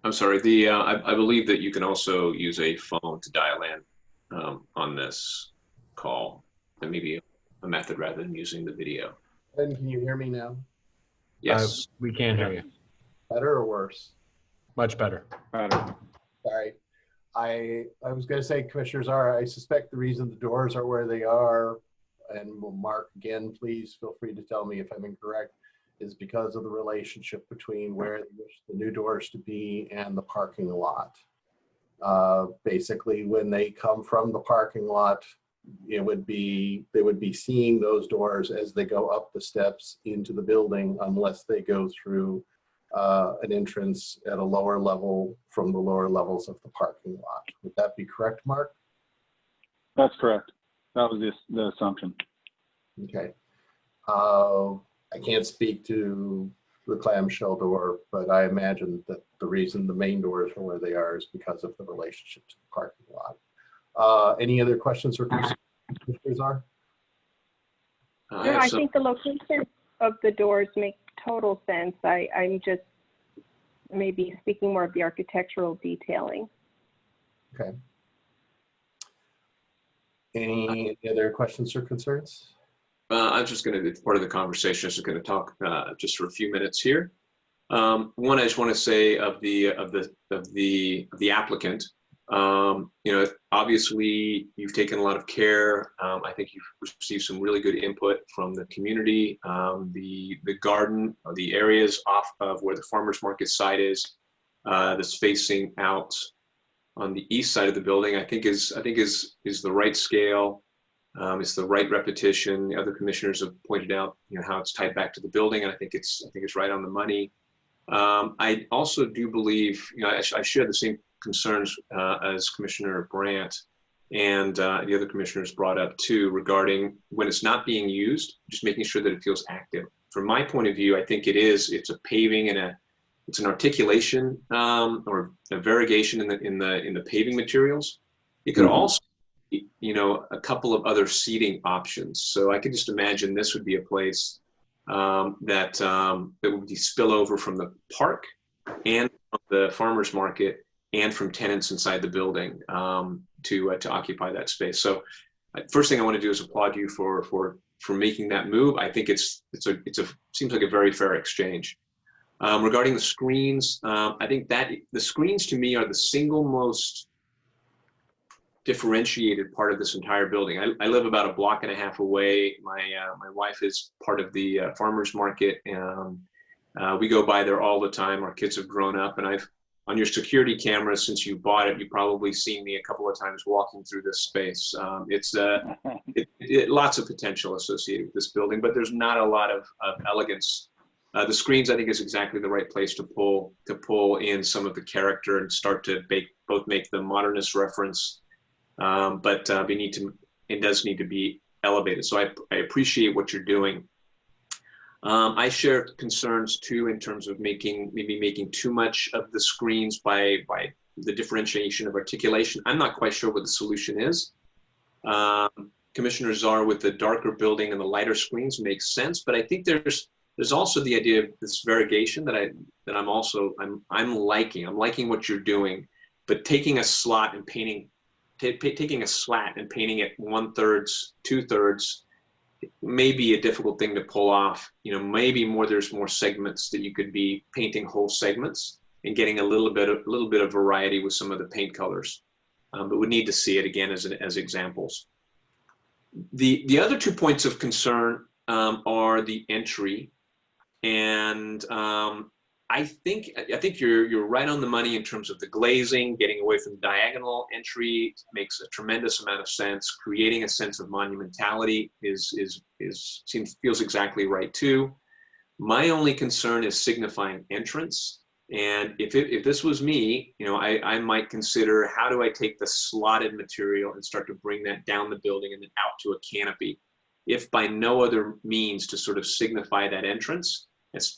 I'm sorry. I believe that you can also use a phone to dial in on this call. That may be a method rather than using the video.
Ben, can you hear me now?
Yes.
We can't hear you.
Better or worse?
Much better.
Better.
Sorry. I was going to say, Commissioners, I suspect the reason the doors are where they are, and Mark, again, please feel free to tell me if I'm incorrect, is because of the relationship between where they wish the new doors to be and the parking lot. Basically, when they come from the parking lot, they would be seeing those doors as they go up the steps into the building, unless they go through an entrance at a lower level from the lower levels of the parking lot. Would that be correct, Mark?
That's correct. That was the assumption.
Okay. I can't speak to the clamshell door, but I imagine that the reason the main doors are where they are is because of the relationship to the parking lot. Any other questions or concerns?
No, I think the location of the doors make total sense. I'm just maybe speaking more of the architectural detailing.
Okay. Any other questions or concerns?
I'm just going to, it's part of the conversation, just going to talk just for a few minutes here. One, I just want to say of the applicant, you know, obviously you've taken a lot of care. I think you've received some really good input from the community. The garden, or the areas off of where the farmers market site is, that's facing out on the east side of the building, I think is the right scale. It's the right repetition. The other commissioners have pointed out, you know, how it's tied back to the building, and I think it's right on the money. I also do believe, you know, I share the same concerns as Commissioner Brandt and the other commissioners brought up too, regarding when it's not being used, just making sure that it feels active. From my point of view, I think it's a paving and it's an articulation or a variegation in the paving materials. It could also, you know, a couple of other seating options. So I could just imagine this would be a place that would be spillover from the park and from the farmers market and from tenants inside the building to occupy that space. So first thing I want to do is applaud you for making that move. I think seems like a very fair exchange. Regarding the screens, I think that the screens to me are the single most differentiated part of this entire building. I live about a block and a half away. My wife is part of the farmers market, and we go by there all the time. Our kids have grown up, and on your security cameras, since you bought it, you've probably seen me a couple of times walking through this space. It's lots of potential associated with this building, but there's not a lot of elegance. The screens, I think, is exactly the right place to pull in some of the character and start to both make the modernist reference, but it does need to be elevated. So I appreciate what you're doing. I share concerns too in terms of maybe making too much of the screens by the differentiation of articulation. I'm not quite sure what the solution is. Commissioner Czar with the darker building and the lighter screens makes sense, but I think there's also the idea of this variegation that I'm liking. I'm liking what you're doing, but taking a slot and taking a slat and painting it 1/3, 2/3 may be a difficult thing to pull off. Maybe there's more segments that you could be painting whole segments and getting a little bit of variety with some of the paint colors. But we need to see it again as examples. The other 2 points of concern are the entry, and I think you're right on the money in terms of the glazing. Getting away from diagonal entry makes a tremendous amount of sense. Creating a sense of monumentality feels exactly right too. My only concern is signifying entrance. And if this was me, I might consider, how do I take the slotted material and start to bring that down the building and then out to a canopy, if by no other means to sort of signify that entrance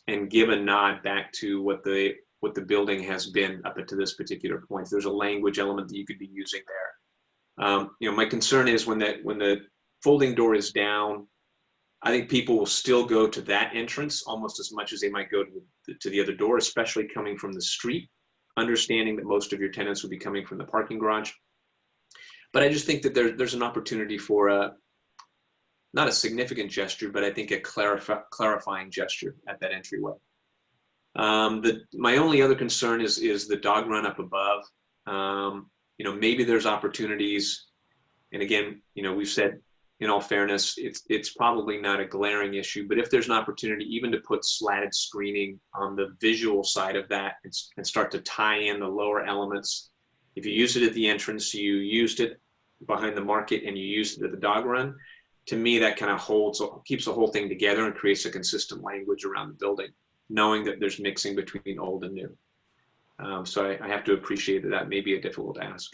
and give a nod back to what the building has been up to this particular point. There's a language element that you could be using there. My concern is when the folding door is down, I think people will still go to that entrance almost as much as they might go to the other door, especially coming from the street, understanding that most of your tenants will be coming from the parking garage. But I just think that there's an opportunity for not a significant gesture, but I think a clarifying gesture at that entryway. My only other concern is the dog run up above. Maybe there's opportunities, and again, we've said, in all fairness, it's probably not a glaring issue, but if there's an opportunity even to put slatted screening on the visual side of that and start to tie in the lower elements. If you used it at the entrance, you used it behind the market, and you used it at the dog run, to me that kind of keeps the whole thing together and creates a consistent language around the building, knowing that there's mixing between old and new. So I have to appreciate that may be a difficult ask.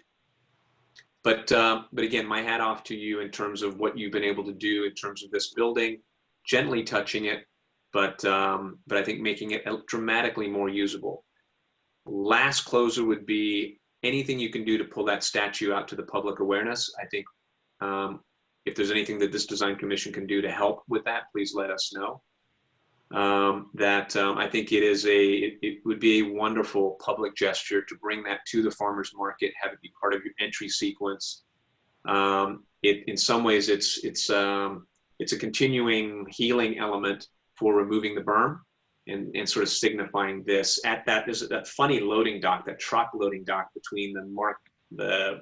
But again, my hat off to you in terms of what you've been able to do in terms of this building, gently touching it, but I think making it dramatically more usable. Last closer would be anything you can do to pull that statue out to the public awareness. I think if there's anything that this design commission can do to help with that, please let us know. I think it would be a wonderful public gesture to bring that to the farmers market, have it be part of your entry sequence. In some ways, it's a continuing healing element for removing the berm and sort of signifying this at there's that funny loading dock, that truck loading dock between the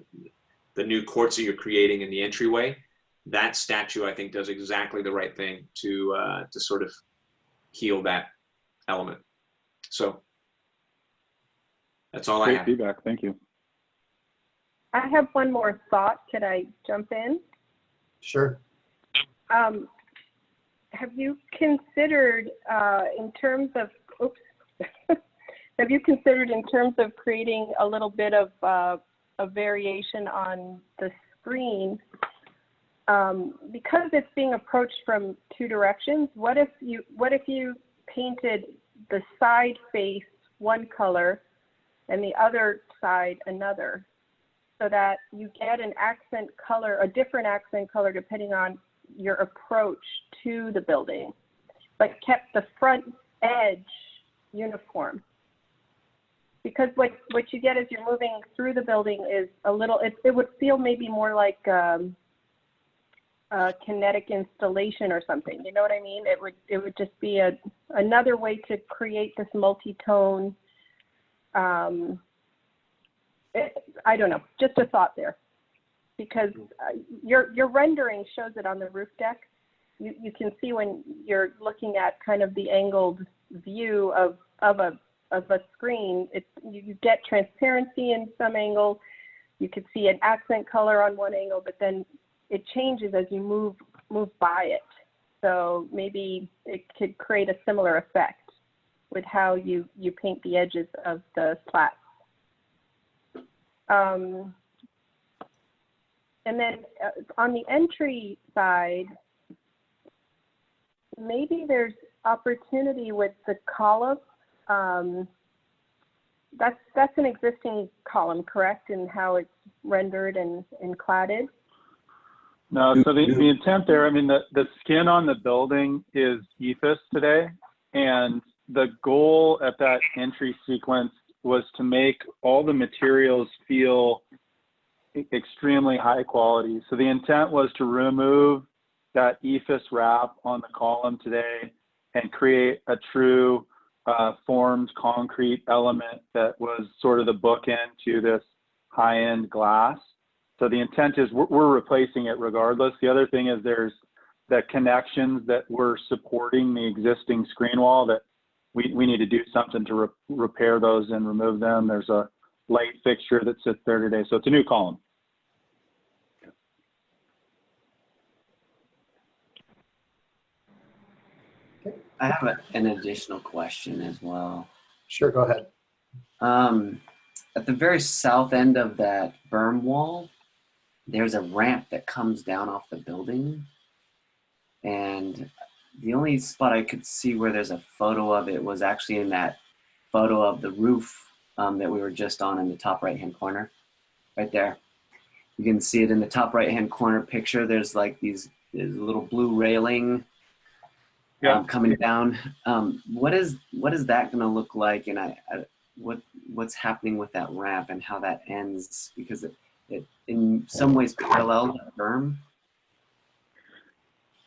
new courts that you're creating and the entryway. That statue, I think, does exactly the right thing to sort of heal that element. So that's all I have.
Great feedback. Thank you.
I have one more thought. Could I jump in?
Sure.
Have you considered in terms of, have you considered in terms of creating a little bit of a variation on the screen? Because it's being approached from two directions, what if you painted the side face one color and the other side another, so that you get an accent color, a different accent color depending on your approach to the building, but kept the front edge uniform? Because what you get as you're moving through the building is a little, it would feel maybe more like kinetic installation or something, you know what I mean? It would just be another way to create this multi-tone. I don't know, just a thought there, because your rendering shows it on the roof deck. You can see when you're looking at kind of the angled view of a screen, you get transparency in some angle. You could see an accent color on one angle, but then it changes as you move by it. So maybe it could create a similar effect with how you paint the edges of the slats. And then on the entry side, maybe there's opportunity with the column. That's an existing column, correct, in how it's rendered and cladded?
No, so the intent there, I mean, the skin on the building is ethos today, and the goal at that entry sequence was to make all the materials feel extremely high quality. So the intent was to remove that ephes wrap on the column today and create a true formed concrete element that was sort of the bookend to this high-end glass. So the intent is we're replacing it regardless. The other thing is there's the connections that were supporting the existing screen wall that we need to do something to repair those and remove them. There's a light fixture that sits there today. So it's a new column.
I have an additional question as well.
Sure, go ahead.
At the very south end of that berm wall, there's a ramp that comes down off the building. And the only spot I could see where there's a photo of it was actually in that photo of the roof that we were just on in the top right-hand corner, right there. You can see it in the top right-hand corner picture. There's like there's a little blue railing coming down. What is that going to look like? And what's happening with that ramp and how that ends? Because it in some ways parallels the berm.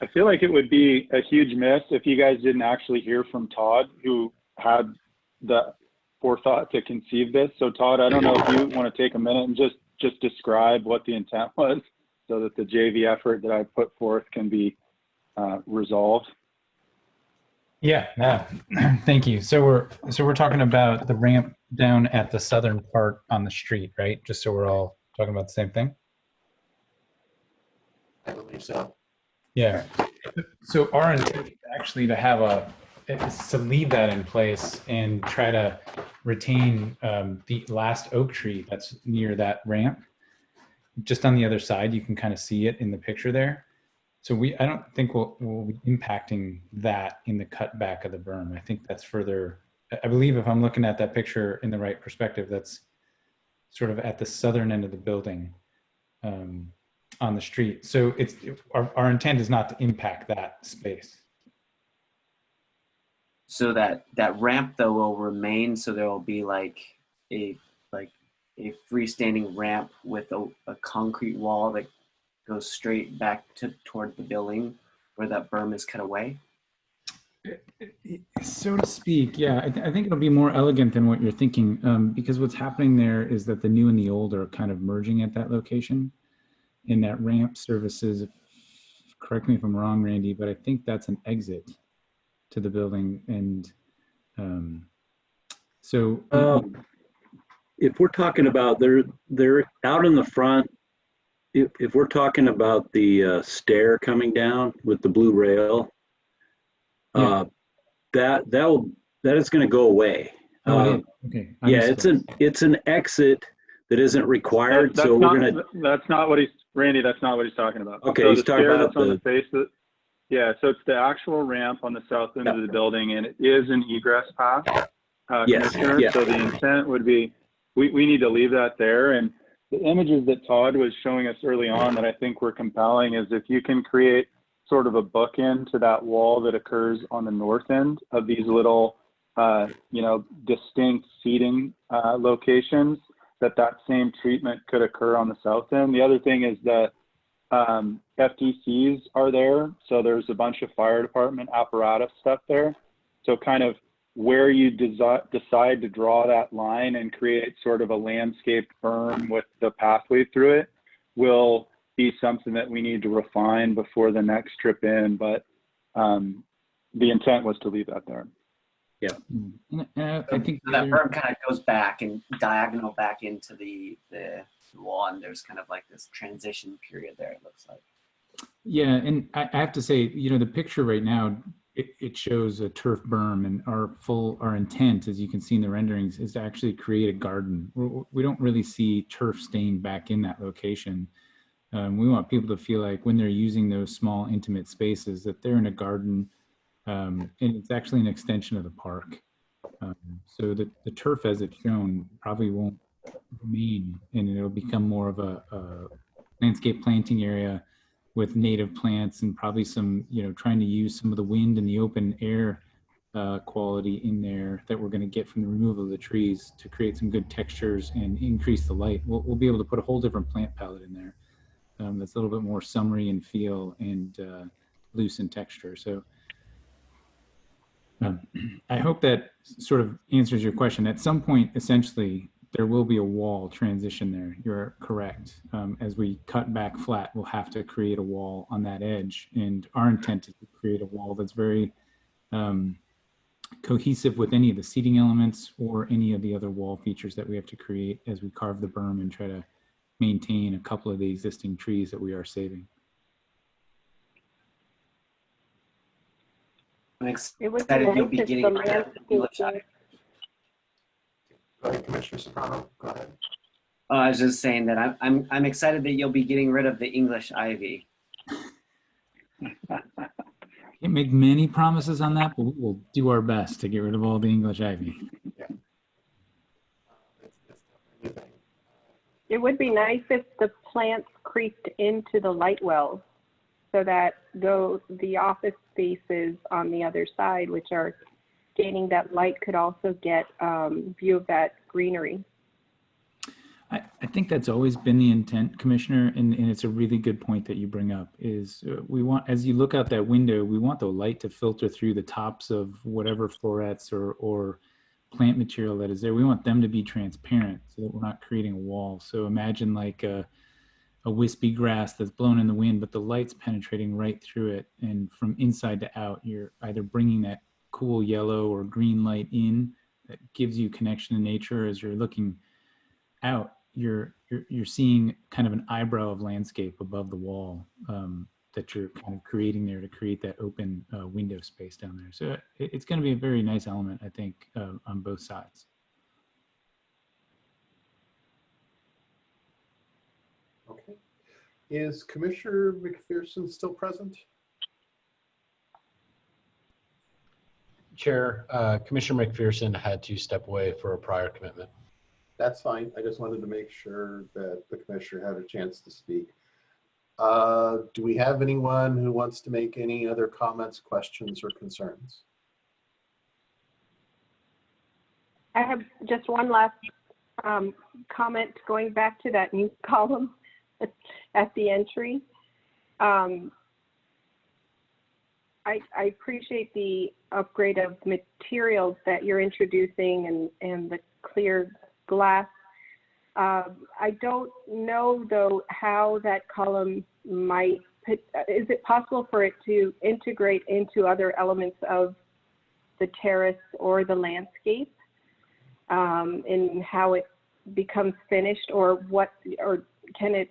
I feel like it would be a huge miss if you guys didn't actually hear from Todd, who had the forethought to conceive this. So Todd, I don't know if you want to take a minute and just describe what the intent was so that the JV effort that I put forth can be resolved.
Yeah, thank you. So we're talking about the ramp down at the southern part on the street, right? Just so we're all talking about the same thing.
I believe so.
Yeah. So our intent is actually to have to leave that in place and try to retain the last oak tree that's near that ramp. Just on the other side, you can kind of see it in the picture there. So I don't think we'll be impacting that in the cutback of the berm. I think that's further, I believe if I'm looking at that picture in the right perspective, that's sort of at the southern end of the building on the street. So our intent is not to impact that space.
So that ramp though will remain. So there will be like a freestanding ramp with a concrete wall that goes straight back toward the building where that berm is cut away.
So to speak, yeah. I think it'll be more elegant than what you're thinking, because what's happening there is that the new and the old are kind of merging at that location, and that ramp services, correct me if I'm wrong, Randy, but I think that's an exit to the building. And
if we're talking about they're out in the front, if we're talking about the stair coming down with the blue rail,
yeah.
that is going to go away.
Oh, it is. Okay.
It's an exit that isn't required.
That's not what he's talking about.
Okay,
so
he's talking about
on the face of, yeah. So it's the actual ramp on the south end of the building, and it is an egress path.
Yes.
Yeah. So the intent would be we need to leave that there. And the images that Todd was showing us early on that I think were compelling is if you can create sort of a bookend to that wall that occurs on the north end of these little, distinct seating locations, that same treatment could occur on the south end. The other thing is that FTCs are there. So there's a bunch of fire department apparatus stuff there. So kind of where you decide to draw that line and create sort of a landscaped berm with the pathway through it will be something that we need to refine before the next trip in. But the intent was to leave that there.
Yeah. I think
so that berm kind of goes back and diagonal back into the wall, and there's kind of like this transition period there, it looks like.
Yeah, and I have to say, the picture right now, it shows a turf berm, and our intent, as you can see in the renderings, is to actually create a garden. We don't really see turf staying back in that location. We want people to feel like when they're using those small, intimate spaces that they're in a garden, and it's actually an extension of the park. So the turf, as it's shown, probably won't remain, and it'll become more of a landscape planting area with native plants and probably some, trying to use some of the wind and the open air quality in there that we're going to get from the removal of the trees to create some good textures and increase the light. We'll be able to put a whole different plant palette in there that's a little bit more summery in feel and loose in texture. So I hope that sort of answers your question. At some point, essentially, there will be a wall transition there. You're correct. As we cut back flat, we'll have to create a wall on that edge. And our intent is to create a wall that's very cohesive with any of the seating elements or any of the other wall features that we have to create as we carve the berm and try to maintain a couple of the existing trees that we are saving.
I'm
It would be
excited you'll
nice
be
if
getting
the
rid of English.
landscaping.
Go ahead, Commissioner Soprano. Go ahead.
I was just saying that I'm excited that you'll be getting rid of the English ivy.
Can't make many promises on that, but we'll do our best to get rid of all the English ivy.
Yeah. It's definitely
It would be nice if the plants creeped into the light wells so that the office spaces on the other side, which are gaining that light, could also get view of that greenery.
I think that's always been the intent, Commissioner, and it's a really good point that you bring up, is we want, as you look out that window, we want the light to filter through the tops of whatever florets or plant material that is there. We want them to be transparent so that we're not creating a wall. So imagine like a wispy grass that's blown in the wind, but the light's penetrating right through it. And from inside to out, you're either bringing that cool yellow or green light in that gives you connection to nature. As you're looking out, you're seeing kind of an eyebrow of landscape above the wall that you're kind of creating there to create that open window space down there. So it's going to be a very nice element, I think, on both sides.
Okay. Is Commissioner McPherson still present?
Chair, Commissioner McPherson had to step away for a prior commitment.
That's fine. I just wanted to make sure that the commissioner had a chance to speak. Do we have anyone who wants to make any other comments, questions, or concerns?
I have just one last comment going back to that new column at the entry. I appreciate the upgrade of materials that you're introducing and the clear glass. I don't know though how that column might, is it possible for it to integrate into other elements of the terrace or the landscape in how it becomes finished, or what, or can it,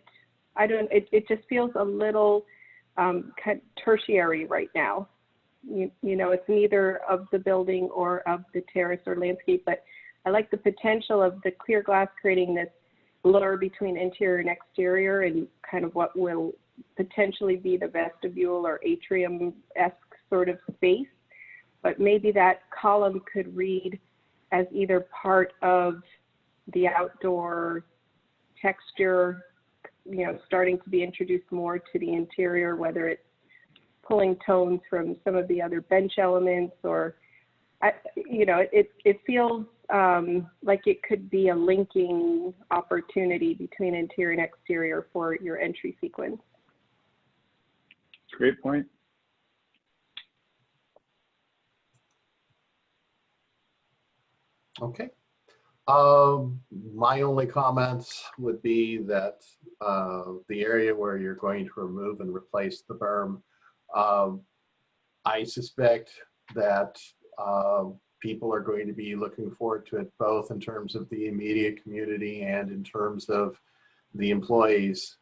I don't, it just feels a little kind of tertiary right now. You know, it's neither of the building or of the terrace or landscape, but I like the potential of the clear glass creating this blur between interior and exterior and kind of what will potentially be the vestibule or atrium-esque sort of space. But maybe that column could read as either part of the outdoor texture, you know, starting to be introduced more to the interior, whether it's pulling tones from some of the other bench elements, or, you know, it feels like it could be a linking opportunity between interior and exterior for your entry sequence.
Great point.
Okay. My only comments would be that the area where you're going to remove and replace the berm, I suspect that people are going to be looking forward to it, both in terms of the immediate community and in terms of the employees.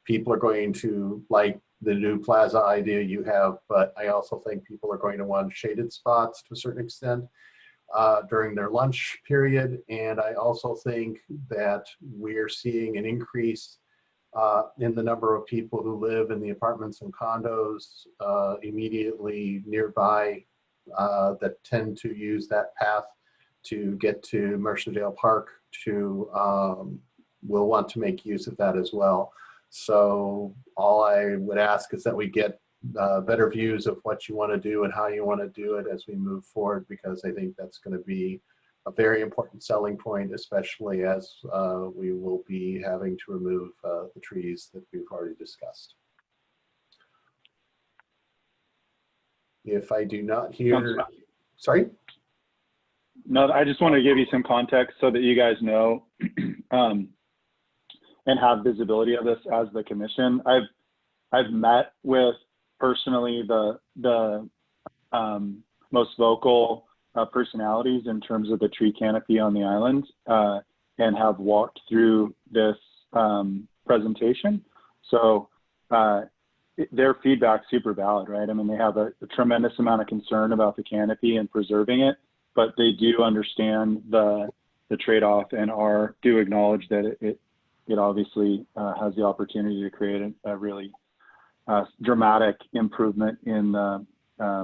People are going to like the new Plaza idea you have, but I also think people are going to want shaded spots to a certain extent during their lunch period. And I also think that we're seeing an increase in the number of people who live in the apartments and condos immediately nearby that tend to use that path to get to Mercerdale Park to will want to make use of that as well. So all I would ask is that we get better views of what you want to do and how you want to do it as we move forward, because I think that's going to be a very important selling point, especially as we will be having to remove the trees that we've already discussed. If I do not hear, sorry?
No, I just want to give you some context so that you guys know and have visibility of this as the commission. I've met with personally the most vocal personalities in terms of the tree canopy on the island and have walked through this presentation. So their feedback's super valid, right? I mean, they have a tremendous amount of concern about the canopy and preserving it, but they do understand the trade-off and do acknowledge that it obviously has the opportunity to create a really dramatic improvement in the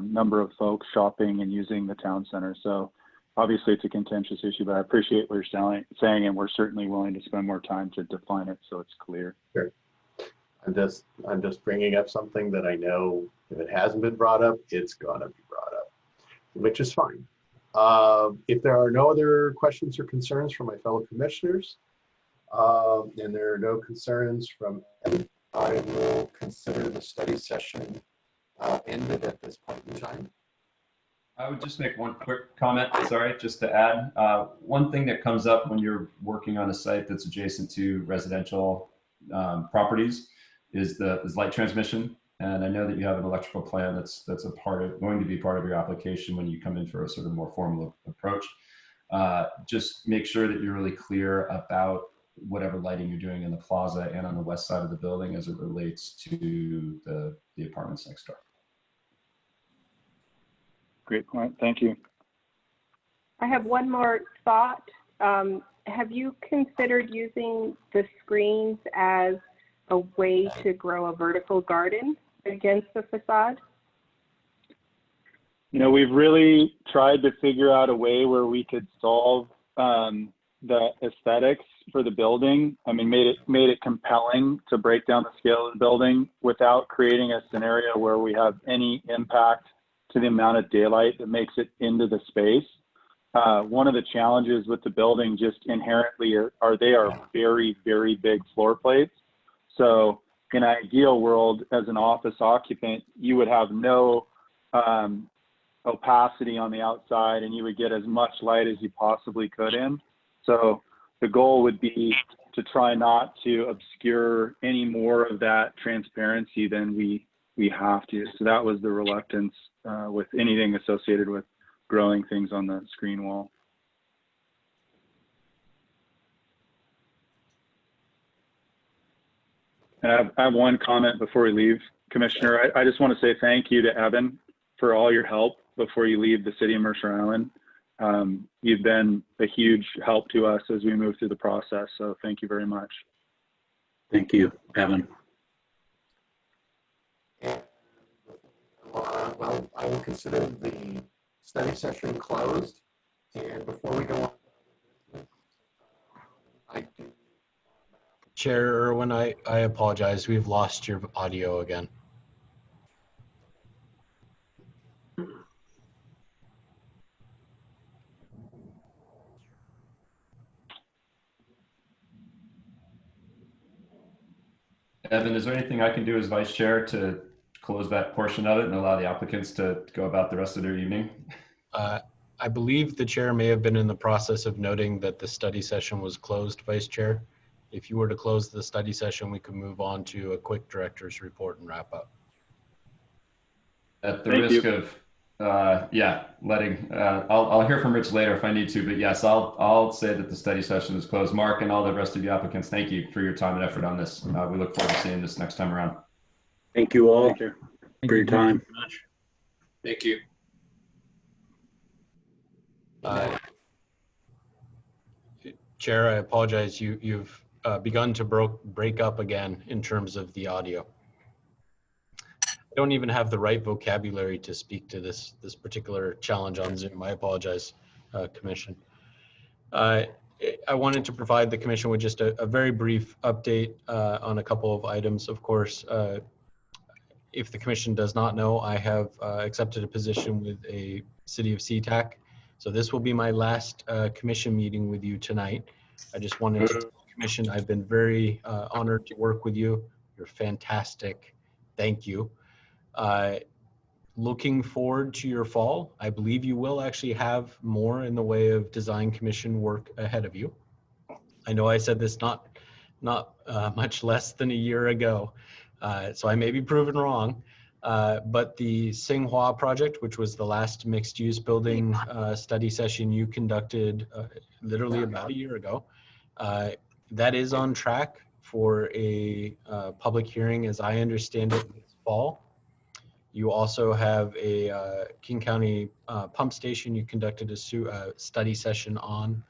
number of folks shopping and using the town center. So obviously it's a contentious issue, but I appreciate what you're saying, and we're certainly willing to spend more time to define it so it's clear.
Sure. I'm just bringing up something that I know if it hasn't been brought up, it's gonna be brought up, which is fine. If there are no other questions or concerns from my fellow commissioners, and there are no concerns from Evan, I will consider the study session ended at this point in time.
I would just make one quick comment, sorry, just to add. One thing that comes up when you're working on a site that's adjacent to residential properties is light transmission. And I know that you have an electrical plan that's going to be part of your application when you come in for a sort of more formal approach. Just make sure that you're really clear about whatever lighting you're doing in the plaza and on the west side of the building as it relates to the apartments next door.
Great point, thank you.
I have one more thought. Have you considered using the screens as a way to grow a vertical garden against the facade?
You know, we've really tried to figure out a way where we could solve the aesthetics for the building. I mean, made it compelling to break down the scale of the building without creating a scenario where we have any impact to the amount of daylight that makes it into the space. One of the challenges with the building just inherently they are very, very big floor plates. So in an ideal world, as an office occupant, you would have no opacity on the outside and you would get as much light as you possibly could in. So the goal would be to try not to obscure any more of that transparency than we have to. So that was the reluctance with anything associated with growing things on the screen wall. And I have one comment before we leave, Commissioner. I just want to say thank you to Evan for all your help before you leave the city of Mercer Island. You've been a huge help to us as we move through the process. So thank you very much.
Thank you, Evan.
Well, I will consider the study session closed. And before we go on,
Chair Irwin, I apologize. We've lost your audio again.
Evan, is there anything I can do as vice chair to close that portion of it and allow the applicants to go about the rest of their evening?
I believe the chair may have been in the process of noting that the study session was closed, Vice Chair. If you were to close the study session, we could move on to a quick director's report and wrap up.
At the risk of, I'll hear from Rich later if I need to, but yes, I'll say that the study session is closed. Mark and all the rest of you applicants, thank you for your time and effort on this. We look forward to seeing this next time around.
Thank you all
Thank you.
for your time.
Thank you.
Chair, I apologize. You've begun to break up again in terms of the audio. I don't even have the right vocabulary to speak to this particular challenge on Zoom. I apologize, Commission. I wanted to provide the Commission with just a very brief update on a couple of items. Of course, if the commission does not know, I have accepted a position with a city of SeaTac. So this will be my last commission meeting with you tonight. I just wanted to tell the commission I've been very honored to work with you. You're fantastic. Thank you. Looking forward to your fall. I believe you will actually have more in the way of design commission work ahead of you. I know I said this not much less than a year ago, so I may be proven wrong. But the Tsinghua project, which was the last mixed-use building study session you conducted literally about a year ago, that is on track for a public hearing, as I understand it, this fall. You also have a King County pump station you conducted a study session on.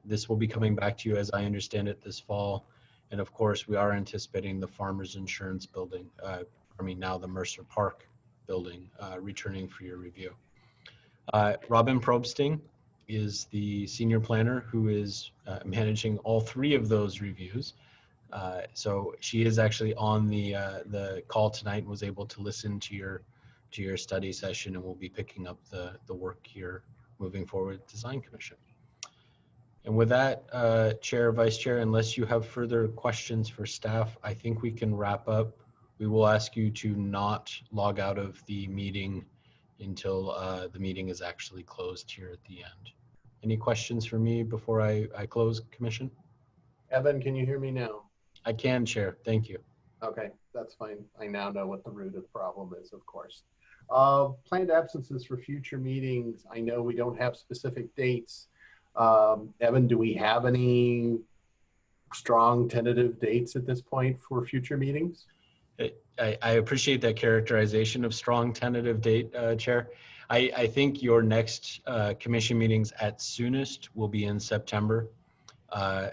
This will be coming back to you, as I understand it, this fall. And of course, we are anticipating the Farmers Insurance building, now the Mercer Park building, returning for your review. Robin Probsting is the senior planner who is managing all three of those reviews. So she is actually on the call tonight and was able to listen to your study session, and we'll be picking up the work here moving forward with Design Commission. And with that, Chair, Vice Chair, unless you have further questions for staff, I think we can wrap up. We will ask you to not log out of the meeting until the meeting is actually closed here at the end. Any questions for me before I close, Commission?
Evan, can you hear me now?
I can, Chair. Thank you.
Okay, that's fine. I now know what the root of the problem is, of course. Planned absences for future meetings. I know we don't have specific dates. Evan, do we have any strong tentative dates at this point for future meetings?
I appreciate that characterization of strong tentative date, Chair. I think your next commission meetings at soonest will be in September.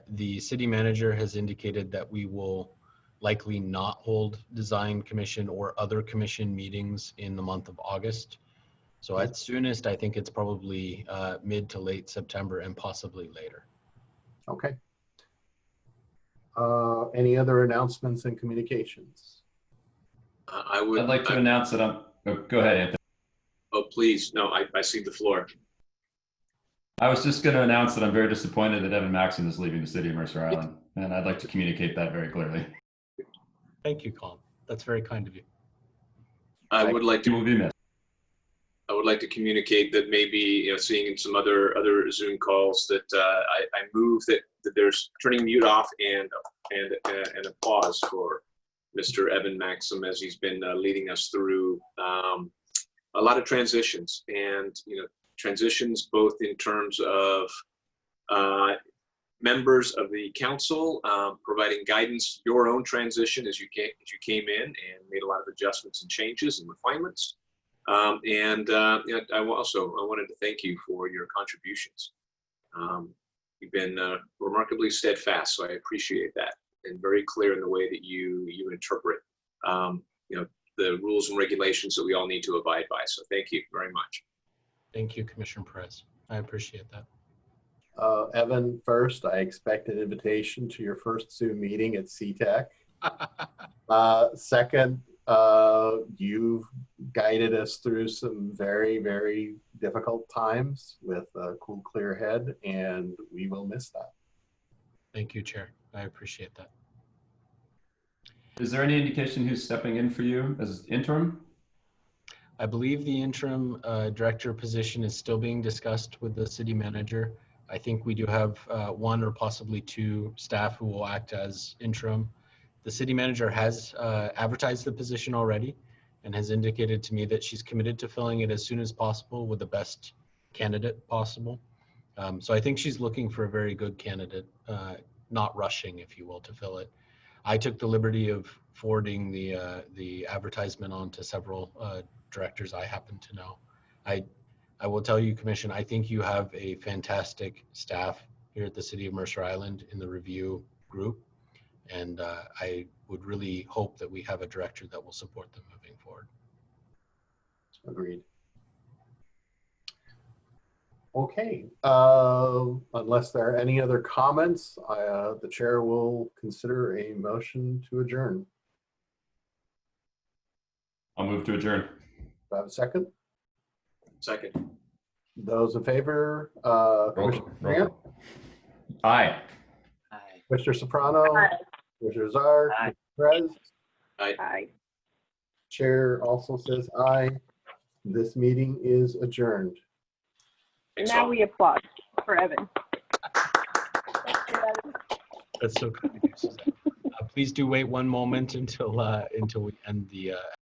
The city manager has indicated that we will likely not hold design commission or other commission meetings in the month of August. So at soonest, I think it's probably mid to late September and possibly later.
Okay. Any other announcements and communications?
I would.
I'd like to announce that I'm. Oh, go ahead, Anthony.
Oh, please. No, I cede the floor.
I was just going to announce that I'm very disappointed that Evan Maxson is leaving the city of Mercer Island, and I'd like to communicate that very clearly.
Thank you, Colin. That's very kind of you.
I would like
He will
to.
be missed.
I would like to communicate that maybe, seeing in some other Zoom calls that I move that there's turning mute off and applause for Mr. Evan Maxson, as he's been leading us through a lot of transitions, and transitions both in terms of members of the council providing guidance, your own transition as you came in and made a lot of adjustments and changes and refinements. I wanted to thank you for your contributions. You've been remarkably steadfast, so I appreciate that, and very clear in the way that you interpret the rules and regulations that we all need to abide by. So thank you very much.
Thank you, Commissioner Perez. I appreciate that.
Evan, first, I expect an invitation to your first Zoom meeting at CTEC. Second, you've guided us through some very, very difficult times with a cool, clear head, and we will miss that.
Thank you, Chair. I appreciate that.
Is there any indication who's stepping in for you as interim?
I believe the interim director position is still being discussed with the city manager. I think we do have one or possibly two staff who will act as interim. The city manager has advertised the position already and has indicated to me that she's committed to filling it as soon as possible with the best candidate possible. So I think she's looking for a very good candidate, not rushing, if you will, to fill it. I took the liberty of forwarding the advertisement on to several directors I happen to know. I will tell you, Commission, I think you have a fantastic staff here at the City of Mercer Island in the review group, and I would really hope that we have a director that will support them moving forward.
Agreed. Okay, unless there are any other comments, the chair will consider a motion to adjourn.
I'll move to adjourn.
Do I have a second?
Second.
Those in favor, Commissioner Grant,
Aye.
Aye.
Commissioner Soprano,
Aye.
Commissioner Czar,
Aye.
Commissioner Perez,
Aye.
Chair also says aye. This meeting is adjourned.
Thanks
Now
all.
we applaud for Evan. Thank you, Evan.
That's so kind of you, Suzanne. Please do wait one moment until we end the